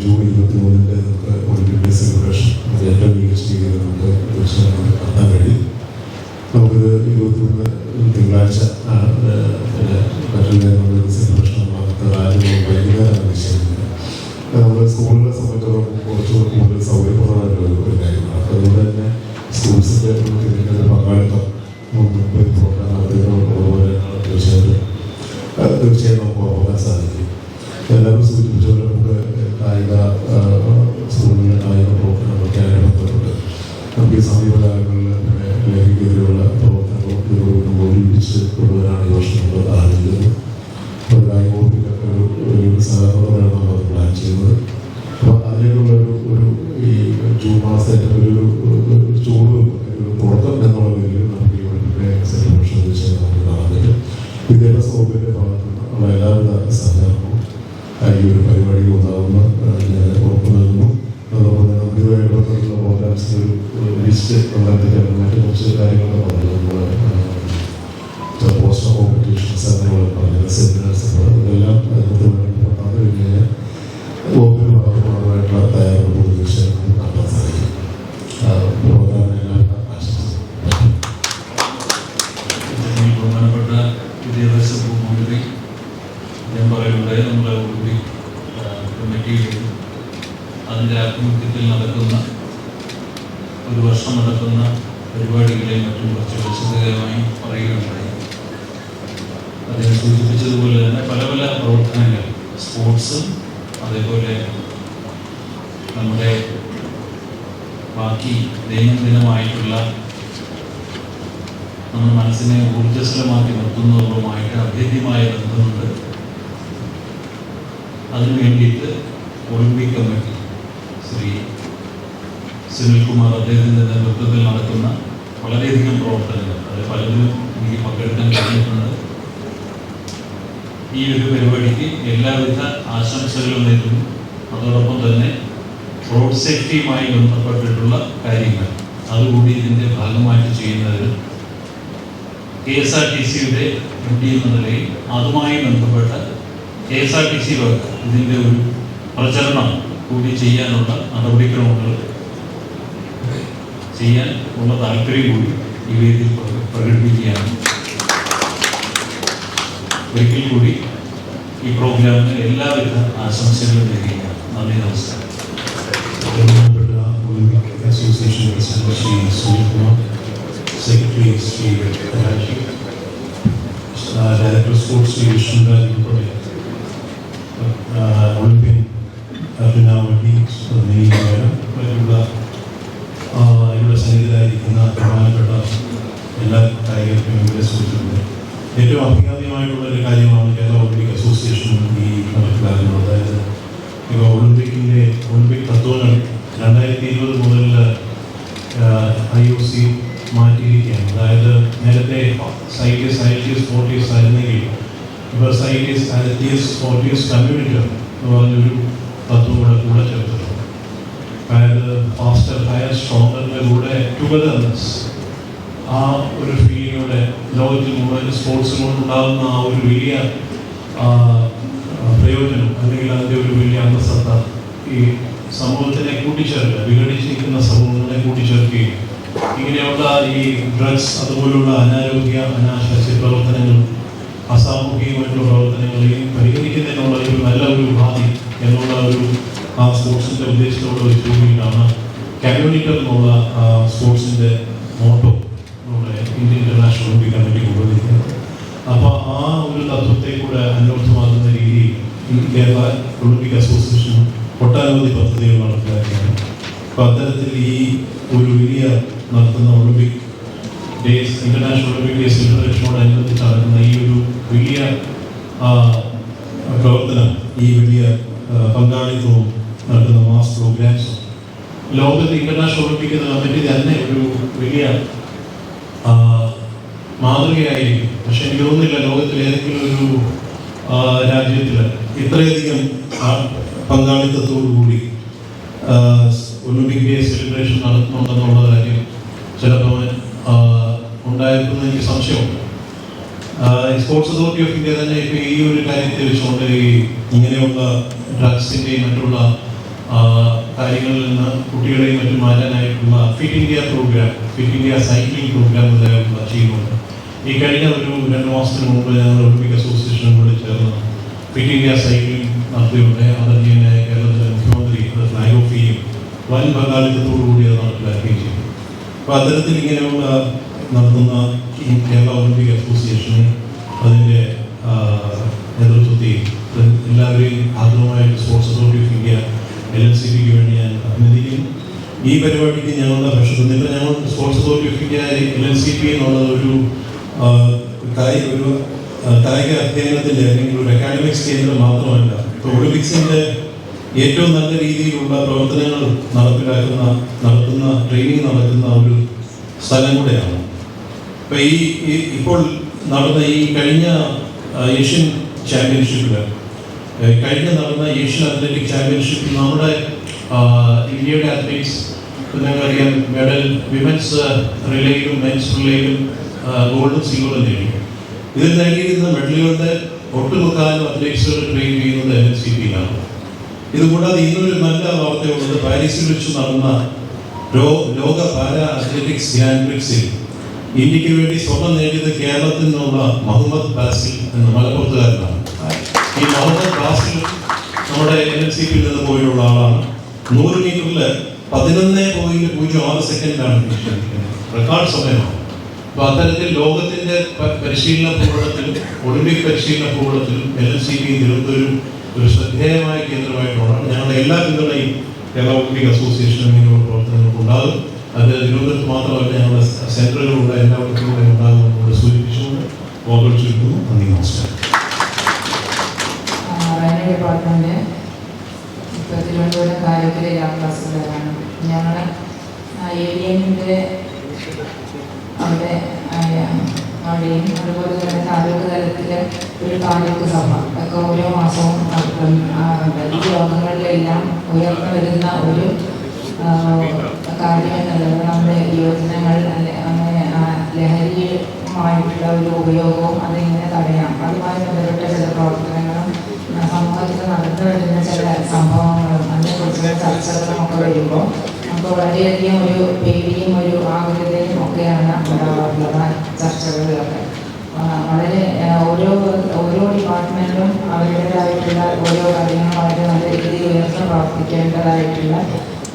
ജൂൺ 23 നമുക്ക് ഒളിമ്പിക് സെലിബ്രേഷൻ ഏറ്റവും മികച്ച രീതിയിൽ നമുക്ക് തീർച്ചയായും നടത്താൻ കഴിയും. നമുക്കിത് 23 തിങ്കളാഴ്ച മറ്റൊരു നമ്മളൊരു സെലിബ്രേഷൻ വൈകുന്നേരമാണ് നിശ്ചയിക്കുന്നത്. നമ്മുടെ സ്കൂളിനെ സംബന്ധിച്ചിടത്തോളം കുറച്ചുകൂടി കൂടുതൽ സൗകര്യപ്രദമായിട്ടുള്ള ഒരു കാര്യമാണ്. അപ്പോൾ അതുകൊണ്ട് തന്നെ സ്കൂൾസിൻ്റെ ഇതിൻ്റെ പങ്കാളിത്തം മുൻപ് പ്രോഗ്രാം നടത്തുന്നതുപോലെ തീർച്ചയായും നമുക്ക് ഉറപ്പാക്കാൻ സാധിക്കും. എല്ലാവരും സൂചിപ്പിച്ചുകൊണ്ട് നമുക്ക് കായിക സ്കൂളിലെ കായിക പ്രവർത്തനങ്ങളൊക്കെ ബന്ധപ്പെട്ട് നമുക്ക് ഈ സമീപകാലങ്ങളിൽ ലഹരിക്കെതിരെയുള്ള പ്രവർത്തനങ്ങൾ ഒരുമിച്ച് കൊണ്ടുവരാനാണ് ഈ വർഷം നമ്മൾ ആരംഭിക്കുന്നത്. അപ്പോൾ കായിക വകുപ്പിൻ്റെ ഒരു സഹകരണമാണ് നമ്മൾ പ്ലാൻ ചെയ്യുന്നത്. അപ്പോൾ അതിലേക്കുള്ള ഒരു ഈ ജൂൺ മാസത്തെ ഒരു ചൂട് ഒരു തുടക്കം എന്നുള്ള നിലയിൽ നമുക്ക് ഈ ഒളിമ്പിക് സെലിബ്രേഷൻ നമുക്ക് കാണാൻ പറ്റും. വിദ്യാഭ്യാസ വകുപ്പിൻ്റെ ഭാഗത്ത് നിന്നുള്ള എല്ലാവിധ സഹകരണവും ഈ ഒരു പരിപാടിയിൽ ഉണ്ടാകുന്ന ഞാൻ ഉറപ്പ് നൽകുന്നു. അതോടൊപ്പം തന്നെ നമുക്ക് ഇതുമായി ബന്ധപ്പെട്ടുള്ള പ്രോഗ്രാംസിന് ഒരു ലിസ്റ്റ് ഉണ്ടാക്കിക്കാൻ മറ്റു കുറച്ച് കാര്യങ്ങളൊക്കെ പറഞ്ഞു. നമ്മൾ പോസ്റ്റർ കോമ്പറ്റീഷൻസ് അങ്ങനെയുള്ള പറഞ്ഞത് സെമിനാർസ് ഇതെല്ലാം അതിനകത്ത് വേണ്ടപ്പെട്ടത് കഴിഞ്ഞാൽ വകുപ്പിന് ഭാഗമായിട്ടുള്ള തയ്യാറെടുപ്പ് തീർച്ചയായും നടത്താൻ സാധിക്കും. പ്രോഗ്രാമിനെല്ലാം ബഹുമാനപ്പെട്ട വിദ്യാഭ്യാസ മന്ത്രി ഞാൻ പറയുന്നത് നമ്മുടെ ഒളിമ്പിക് കമ്മിറ്റിയിലും അതിൻ്റെ ആഭിമുഖ്യത്തിൽ നടക്കുന്ന ഒരു വർഷം നടക്കുന്ന പരിപാടികളെയും മറ്റും കുറച്ച് വിശദമായി പറയുകയുണ്ടായി. അദ്ദേഹം സൂചിപ്പിച്ചതുപോലെ തന്നെ പല പല പ്രവർത്തനങ്ങൾ സ്പോർട്സും അതേപോലെ നമ്മുടെ ബാക്കി ദൈനംദിനമായിട്ടുള്ള നമ്മുടെ മനസ്സിനെ ഊർജ്ജസ്വലമാക്കി നിർത്തുന്നതുമായിട്ട് അഭേദ്യമായ ബന്ധമുണ്ട്. അതിനു വേണ്ടിയിട്ട് ഒളിമ്പിക് കമ്മിറ്റി ശ്രീ സുനിൽകുമാർ അദ്ദേഹത്തിൻ്റെ നേതൃത്വത്തിൽ നടത്തുന്ന വളരെയധികം പ്രവർത്തനങ്ങൾ അത് പലതിലും എനിക്ക് പങ്കെടുക്കാൻ കഴിഞ്ഞിട്ടുണ്ട്. ഈ ഒരു പരിപാടിക്ക് എല്ലാവിധ ആശംസകളും നേരുന്നു. അതോടൊപ്പം തന്നെ റോഡ് സേഫ്റ്റിയുമായി ബന്ധപ്പെട്ടിട്ടുള്ള കാര്യങ്ങൾ അതുകൂടി ഇതിൻ്റെ ഭാഗമായിട്ട് ചെയ്യുന്നതിന് KSRTCയുടെ ഡ്യൂട്ടി എന്ന നിലയിൽ അതുമായി ബന്ധപ്പെട്ട KSRTC ഇതിൻ്റെ ഒരു പ്രചരണം കൂടി ചെയ്യാനുള്ള നടപടിക്രമങ്ങൾ ചെയ്യാൻ ഉള്ള താല്പര്യം കൂടി ഈ വേദിയിൽ പ്രകടിപ്പിക്കുകയാണ്. ഒരിക്കൽ കൂടി ഈ പ്രോഗ്രാമിന് എല്ലാവിധ ആശംസകളും നേരുകയാണ്. നന്ദി, നമസ്കാരം. ബഹുമാനപ്പെട്ട Olympic association president Shri Sunilkumar, secretary Shri രാജി, ഡയറക്ടർ സ്പോർട്സ് ഡിവിഷൻ ഉൾപ്പെടെ ഒളിമ്പ്യൻ അഭിനാവി മറ്റുള്ള ഇവിടെ സന്നിഹിതരായിരിക്കുന്ന പ്രധാനപ്പെട്ട എല്ലാ കായിക പ്രേമികളെ സുഹൃത്തുക്കളുടെ ഏറ്റവും അഭികാമ്യമായിട്ടുള്ള ഒരു കാര്യമാണ് കേരള ഒളിമ്പിക് അസോസിയേഷൻ ഈ നടപ്പിലാക്കുന്നത്. അതായത് ഇപ്പോൾ ഒളിമ്പിക് തത്വങ്ങൾ 2020 മുതൽ IOC മാറ്റിയിരിക്കുകയാണ്. അതായത് നേരത്തെ സൈറ്റീസ് ഫോർട്ടീസ് ആയിരുന്നെങ്കിൽ ഇപ്പോൾ സൈറ്റീസ് ഫോർട്ടീസ് കമ്മ്യൂണിറ്റി എന്ന് പറഞ്ഞൊരു തത്വം കൂടെ ചേർത്തിട്ടുണ്ട്. അതായത് ഫാസ്റ്റർ ഹയർ സ്ട്രോങ്ങറിൻ്റെ കൂടെ ടുഗദർനെസ് ആ ഒരു ഫീലിലൂടെ ലോകത്തിൽ മുഴുവൻ സ്പോർട്സ് കൊണ്ടുണ്ടാകുന്ന ആ ഒരു വലിയ പ്രയോജനം അല്ലെങ്കിൽ അതിൻ്റെ ഒരു വലിയ അന്തസത്ത ഈ സമൂഹത്തിനെ കൂട്ടിച്ചേർക്കുക, വിഘടിച്ചിരിക്കുന്ന സമൂഹങ്ങളെ കൂട്ടിച്ചേർക്കുകയും ഇങ്ങനെയുള്ള ഈ ഡ്രഗ്സ് അതുപോലുള്ള അനാശാസ്യ പ്രവർത്തനങ്ങളും അസാമൂഹികമായിട്ടുള്ള പ്രവർത്തനങ്ങളെയും പരിഹരിക്കുന്നതിനുള്ള ഒരു നല്ല ഒരു ഭാവി എന്നുള്ള ഒരു ആ സ്പോർട്സിൻ്റെ ഉദ്ദേശത്തോടെ ഒരു രൂപയിലാണ് കമ്മ്യൂണിറ്റി എന്നുള്ള സ്പോർട്സിൻ്റെ മോട്ടോ നമ്മുടെ ഇന്ത്യൻ ഇന്റർനാഷണൽ ഒളിമ്പിക് കമ്മിറ്റി കൊണ്ടുവന്നിരിക്കുന്നത്. അപ്പോൾ ആ ഒരു തത്വത്തെ കൂടെ അന്വർത്ഥമാകുന്ന രീതിയിൽ കേരള ഒളിമ്പിക് അസോസിയേഷൻ ഒട്ടനവധി പദ്ധതികൾ നടപ്പിലാക്കിയാണ്. അപ്പോൾ അത്തരത്തിൽ ഈ ഒരു വലിയ നടത്തുന്ന Olympic days international Olympic day സെലിബ്രേഷനോടനുബന്ധിച്ച് നടക്കുന്ന ഈ ഒരു വലിയ പ്രവർത്തനം, ഈ വലിയ പങ്കാളിത്തവും നടത്തുന്ന മാസ് പ്രോഗ്രാംസും ലോകത്ത് ഇന്റർനാഷണൽ ഒളിമ്പിക് കമ്മിറ്റി തന്നെ ഒരു വലിയ മാതൃകയായിരിക്കും. പക്ഷെ എനിക്ക് തോന്നുന്നില്ല ലോകത്തിൽ ഏതെങ്കിലും ഒരു രാജ്യത്തിൽ ഇത്രയധികം പങ്കാളിത്തത്തോടുകൂടി ഒളിമ്പിക് ഡേ സെലിബ്രേഷൻ നടത്തുന്നുണ്ടെന്നുള്ള കാര്യം ചിലപ്പോൾ ഉണ്ടായിരിക്കുന്ന എനിക്ക് സംശയമുണ്ട്. സ്പോർട്സ് അതോറിറ്റി ഓഫ് ഇന്ത്യ തന്നെ ഇപ്പോൾ ഈ ഒരു കാര്യത്തെ വെച്ചുകൊണ്ട് ഇങ്ങനെയുള്ള ഡ്രഗ്സിൻ്റെയും മറ്റുള്ള കാര്യങ്ങളിൽ നിന്ന് കുട്ടികളെയും മറ്റും മാറ്റാനായിട്ടുള്ള fit India programme, fit India cycling programme മുതലായിട്ടുള്ള ചെയ്യുന്നുണ്ട്. ഈ കഴിഞ്ഞ ഒരു 2 മാസത്തിന് മുമ്പ് ഞങ്ങൾ ഒളിമ്പിക് അസോസിയേഷനും കൂടി ചേർന്ന് ഫിറ്റ് ഇന്ത്യ സൈക്ലിംഗ് നടത്തിയുണ്ട്. അതന്നെ കേരളത്തിലെ മുഖ്യമന്ത്രി അത് ഫ്ലാഗ് ഓഫ് ചെയ്യും, വൻ പങ്കാളിത്തത്തോടു കൂടി അത് നടപ്പിലാക്കുകയും ചെയ്തു. അപ്പോൾ അത്തരത്തിൽ ഇങ്ങനെയുള്ള നടത്തുന്ന ഈ കേരള ഒളിമ്പിക് അസോസിയേഷനെ അതിൻ്റെ നേതൃത്വത്തെയും എല്ലാവരെയും ആദ്യമായിട്ട് സ്പോർട്സ് അതോറിറ്റി ഓഫ് ഇന്ത്യ LNCPക്ക് വേണ്ടി ഞാൻ അഭിനന്ദിക്കുന്നു. ഈ പരിപാടിക്ക് ഞങ്ങളുടെ പക്ഷത്തു നിന്ന് ഞങ്ങൾ sports authority of India LNCP എന്നുള്ളത് ഒരു കായിക അധ്യയനത്തിൻ്റെ അല്ലെങ്കിൽ ഒരു അക്കാഡമിക്സ് കേന്ദ്രം മാത്രമല്ല, ഇപ്പോൾ ഒളിമ്പിക്സിൻ്റെ ഏറ്റവും നല്ല രീതിയിലുള്ള പ്രവർത്തനങ്ങൾ നടത്തുന്ന ട്രെയിനിങ് നടക്കുന്ന ഒരു സ്ഥലം കൂടെയാണ്. അപ്പോൾ ഇപ്പോൾ നടന്ന ഈ കഴിഞ്ഞ ഏഷ്യൻ ചാമ്പ്യൻഷിപ്പിൽ നടന്ന ഏഷ്യൻ അത്ലറ്റിക് ചാമ്പ്യൻഷിപ്പിൽ നമ്മുടെ ഇന്ത്യയുടെ അത്ലറ്റ്സ് നിങ്ങൾക്കറിയാം മെഡൽ വിമൻസ് റിലേയിലും മെൻസ് റിലേയിലും ഗോൾഡും സിൽവറും നേടി. ഇതിൽ നേടിയിരുന്ന മെഡലുകളുടെ ഒട്ടുമുക്കാലും അത്ലറ്റ്സുകൾ ട്രെയിൻ ചെയ്യുന്നത് LNCPയിലാണ്. ഇതുകൂടാതെ ഇന്നൊരു നല്ല വാർത്തയുള്ളത് പാരീസിൽ വെച്ച് നടന്ന ലോക പാരാ അത്ലറ്റിക്സ് ഗ്രാൻഡ് പ്രിക്സിൽ ഇന്ത്യക്ക് വേണ്ടി സ്വർണം നേടിയത് കേരളത്തിൽ നിന്നുള്ള മുഹമ്മദ് ബാസിൽ എന്ന മലപ്പുറത്തുകാരനാണ്. ഈ മുഹമ്മദ് ബാസിൽ നമ്മുടെ LNCPയിൽ നിന്ന് പോയുള്ള ആളാണ്. 100 മീറ്ററിൽ 11.06 സെക്കൻഡിലാണ് റെക്കോർഡ് സമയമാണ്. അപ്പോൾ അത്തരത്തിൽ ലോകത്തിൻ്റെ പരിശീലന ഭൂപടത്തിലും ഒളിമ്പിക് പരിശീലന ഭൂപടത്തിലും LNCP തിരുവനന്തപുരം ഒരു ശ്രദ്ധേയമായ കേന്ദ്രമായിട്ടുള്ളതാണ്. ഞങ്ങളുടെ എല്ലാ പിന്തുണയും കേരള ഒളിമ്പിക് അസോസിയേഷൻ ഇങ്ങനെയുള്ള പ്രവർത്തനങ്ങൾക്ക് ഉണ്ടാകും. അത് തിരുവനന്തപുരത്ത് മാത്രമല്ല ഞങ്ങളുടെ സെൻറ്ററുകളുള്ള എല്ലാവർക്കും കൂടെ ഉണ്ടാകുമെന്നുകൂടെ സൂചിപ്പിച്ചുകൊണ്ട് ഓർമ്മിച്ചിരിക്കുന്നു. നന്ദി, നമസ്കാരം. ഡിപ്പാർട്ട്മെന്റ് ഇപ്പോൾ തിരുവനന്തപുരം കാര്യത്തിലെ ക്ലാസ്സുകാരാണ് ഞങ്ങൾ. AVMൻ്റെ അവിടെയും അതുപോലെ തന്നെ താലൂക്ക് തലത്തിൽ ഒരു താലൂക്ക് സഭ ഒക്കെ ഓരോ മാസവും ഈ യോഗങ്ങളിലെല്ലാം ഉയർന്നു വരുന്ന ഒരു കാര്യം എന്നുള്ളത് നമ്മുടെ യുവജനങ്ങൾ അങ്ങനെ ലഹരിയുമായിട്ടുള്ള ഒരു ഉപയോഗവും അതെങ്ങനെ തടയാം, അതുമായി ബന്ധപ്പെട്ട ചില പ്രവർത്തനങ്ങളും സമൂഹത്തിൽ നടന്നു വരുന്ന ചില സംഭവങ്ങളും അതിനെക്കുറിച്ചുള്ള ചർച്ചകളും ഒക്കെ വരുമ്പോൾ നമുക്ക് വളരെയധികം ഒരു പേടിയും ഒരു ആകുലതയും ഒക്കെയാണ് ഉണ്ടാവാറുള്ളത്. ചർച്ചകളിലൊക്കെ വളരെ ഓരോ ഡിപ്പാർട്ട്മെൻറ്റും അവരുടേതായിട്ടുള്ള ഓരോ കാര്യങ്ങളും വളരെ നല്ല രീതിയിൽ ഉയർന്ന് പ്രവർത്തിക്കേണ്ടതായിട്ടുള്ള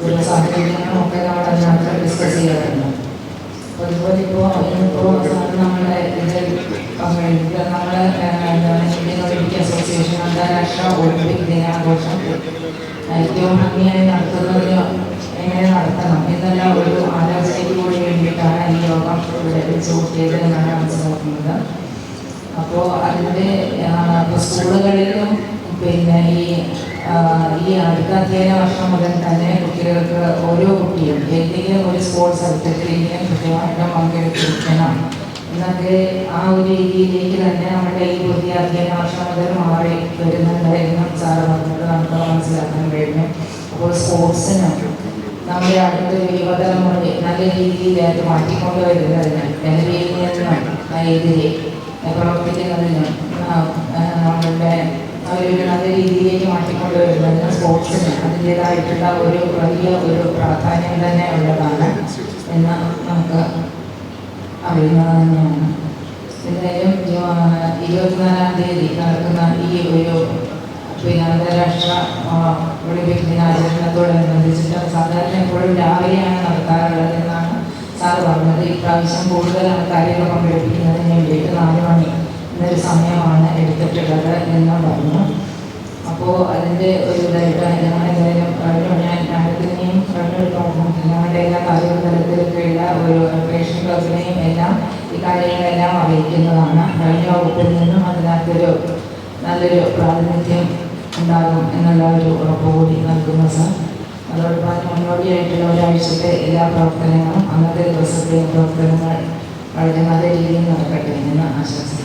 ഒരു സാഹചര്യങ്ങളൊക്കെ നമ്മൾ അതിനകത്ത് ഡിസ്കസ് ചെയ്യാറുണ്ട്. അതുപോലെ അതുപോലെ ഇപ്പോൾ നമ്മുടെ ഇന്ത്യൻ ഒളിമ്പിക് അസോസിയേഷൻ അന്താരാഷ്ട്ര ഒളിമ്പിക് ദിനാഘോഷം ഏറ്റവും ഭംഗിയായി നടത്തുന്നതിന് എങ്ങനെ നടത്തണം എന്നുള്ള ഒരു ആലോചനയ്ക്ക് കൂടി വേണ്ടിയിട്ടാണ് ഈ യോഗം ഇവിടെ വെച്ച് കൂട്ടിയത് എന്നാണ് മനസ്സിലാക്കുന്നത്. അപ്പോൾ അതിൻ്റെ സ്കൂളുകളിലും പിന്നെ ഈ അടുത്ത അധ്യയന വർഷം മുതൽ തന്നെ കുട്ടികൾക്ക് ഓരോ കുട്ടിയും ഏതെങ്കിലും ഒരു സ്പോർട്സ് ആക്ടിവിറ്റിയിലും കൃത്യമായിട്ട് പങ്കെടുത്തിരിക്കണം എന്നൊക്കെ ആ ഒരു രീതിയിലേക്ക് തന്നെ നമ്മുടെ ഈ പുതിയ അധ്യയന വർഷം മുതൽ മാറി വരുന്നുണ്ട് എന്നും സാറ് പറഞ്ഞത് നമുക്ക് മനസ്സിലാക്കാൻ കഴിഞ്ഞു. അപ്പോൾ സ്പോർട്സിന് നമ്മുടെ അടുത്തൊരു യുവതലമുറയെ നല്ല രീതിയിലായിട്ട് മാറ്റിക്കൊണ്ടുവരുന്നതിന് ലഹരിയിൽ നിന്നും എതിരെ പ്രവർത്തിക്കുന്നതിന് നമ്മളുടെ ഒരു നല്ല രീതിയിലേക്ക് മാറ്റിക്കൊണ്ടുവരുന്നതിന് സ്പോർട്സിന് അതിൻ്റേതായിട്ടുള്ള ഒരു വലിയ ഒരു പ്രാധാന്യം തന്നെ ഉള്ളതാണ് എന്ന് നമുക്ക് അറിയുന്നത് തന്നെയാണ്. എന്തായാലും 24-ാം തീയതി നടക്കുന്ന ഈ ഒരു അന്താരാഷ്ട്ര ഒളിമ്പിക് ദിനാചരണത്തോടനുബന്ധിച്ചിട്ട് സാധാരണ എപ്പോഴും രാവിലെയാണ് നടത്താറുള്ളത് എന്നാണ് സാറ് പറഞ്ഞത്. ഇപ്രാവശ്യം കൂടുതൽ ആൾക്കാരെയൊക്കെ പങ്കെടുപ്പിക്കുന്നതിന് വേണ്ടിയിട്ട് 4 മണി എന്നൊരു സമയമാണ് എടുത്തിട്ടുള്ളത് എന്ന് പറഞ്ഞു. അപ്പോൾ അതിൻ്റെ ഒരു ഇതായിട്ട് ഞങ്ങളെന്തായാലും ഞാൻ മാഡത്തിനെയും ഞങ്ങളുടെ എല്ലാ കായിക തലത്തിലൊക്കെയുള്ള ഒരു റേഷൻ ക്ലബിനെയും എല്ലാം ഈ കാര്യങ്ങളെല്ലാം അറിയിക്കുന്നതാണ്. കഴിഞ്ഞ വകുപ്പിൽ നിന്നും അതിനകത്തൊരു നല്ലൊരു പ്രാതിനിധ്യം ഉണ്ടാകും എന്നുള്ള ഒരു ഉറപ്പ് കൂടി നൽകുന്നു സാർ. അതോടൊപ്പം മുന്നോടിയായിട്ടുള്ള ഒരാഴ്ചത്തെ എല്ലാ പ്രവർത്തനങ്ങളും അന്നത്തെ ദിവസത്തെയും പ്രവർത്തനങ്ങൾ വളരെ നല്ല രീതിയിൽ നടക്കട്ടെ എന്ന് ആശംസിക്കുന്നു.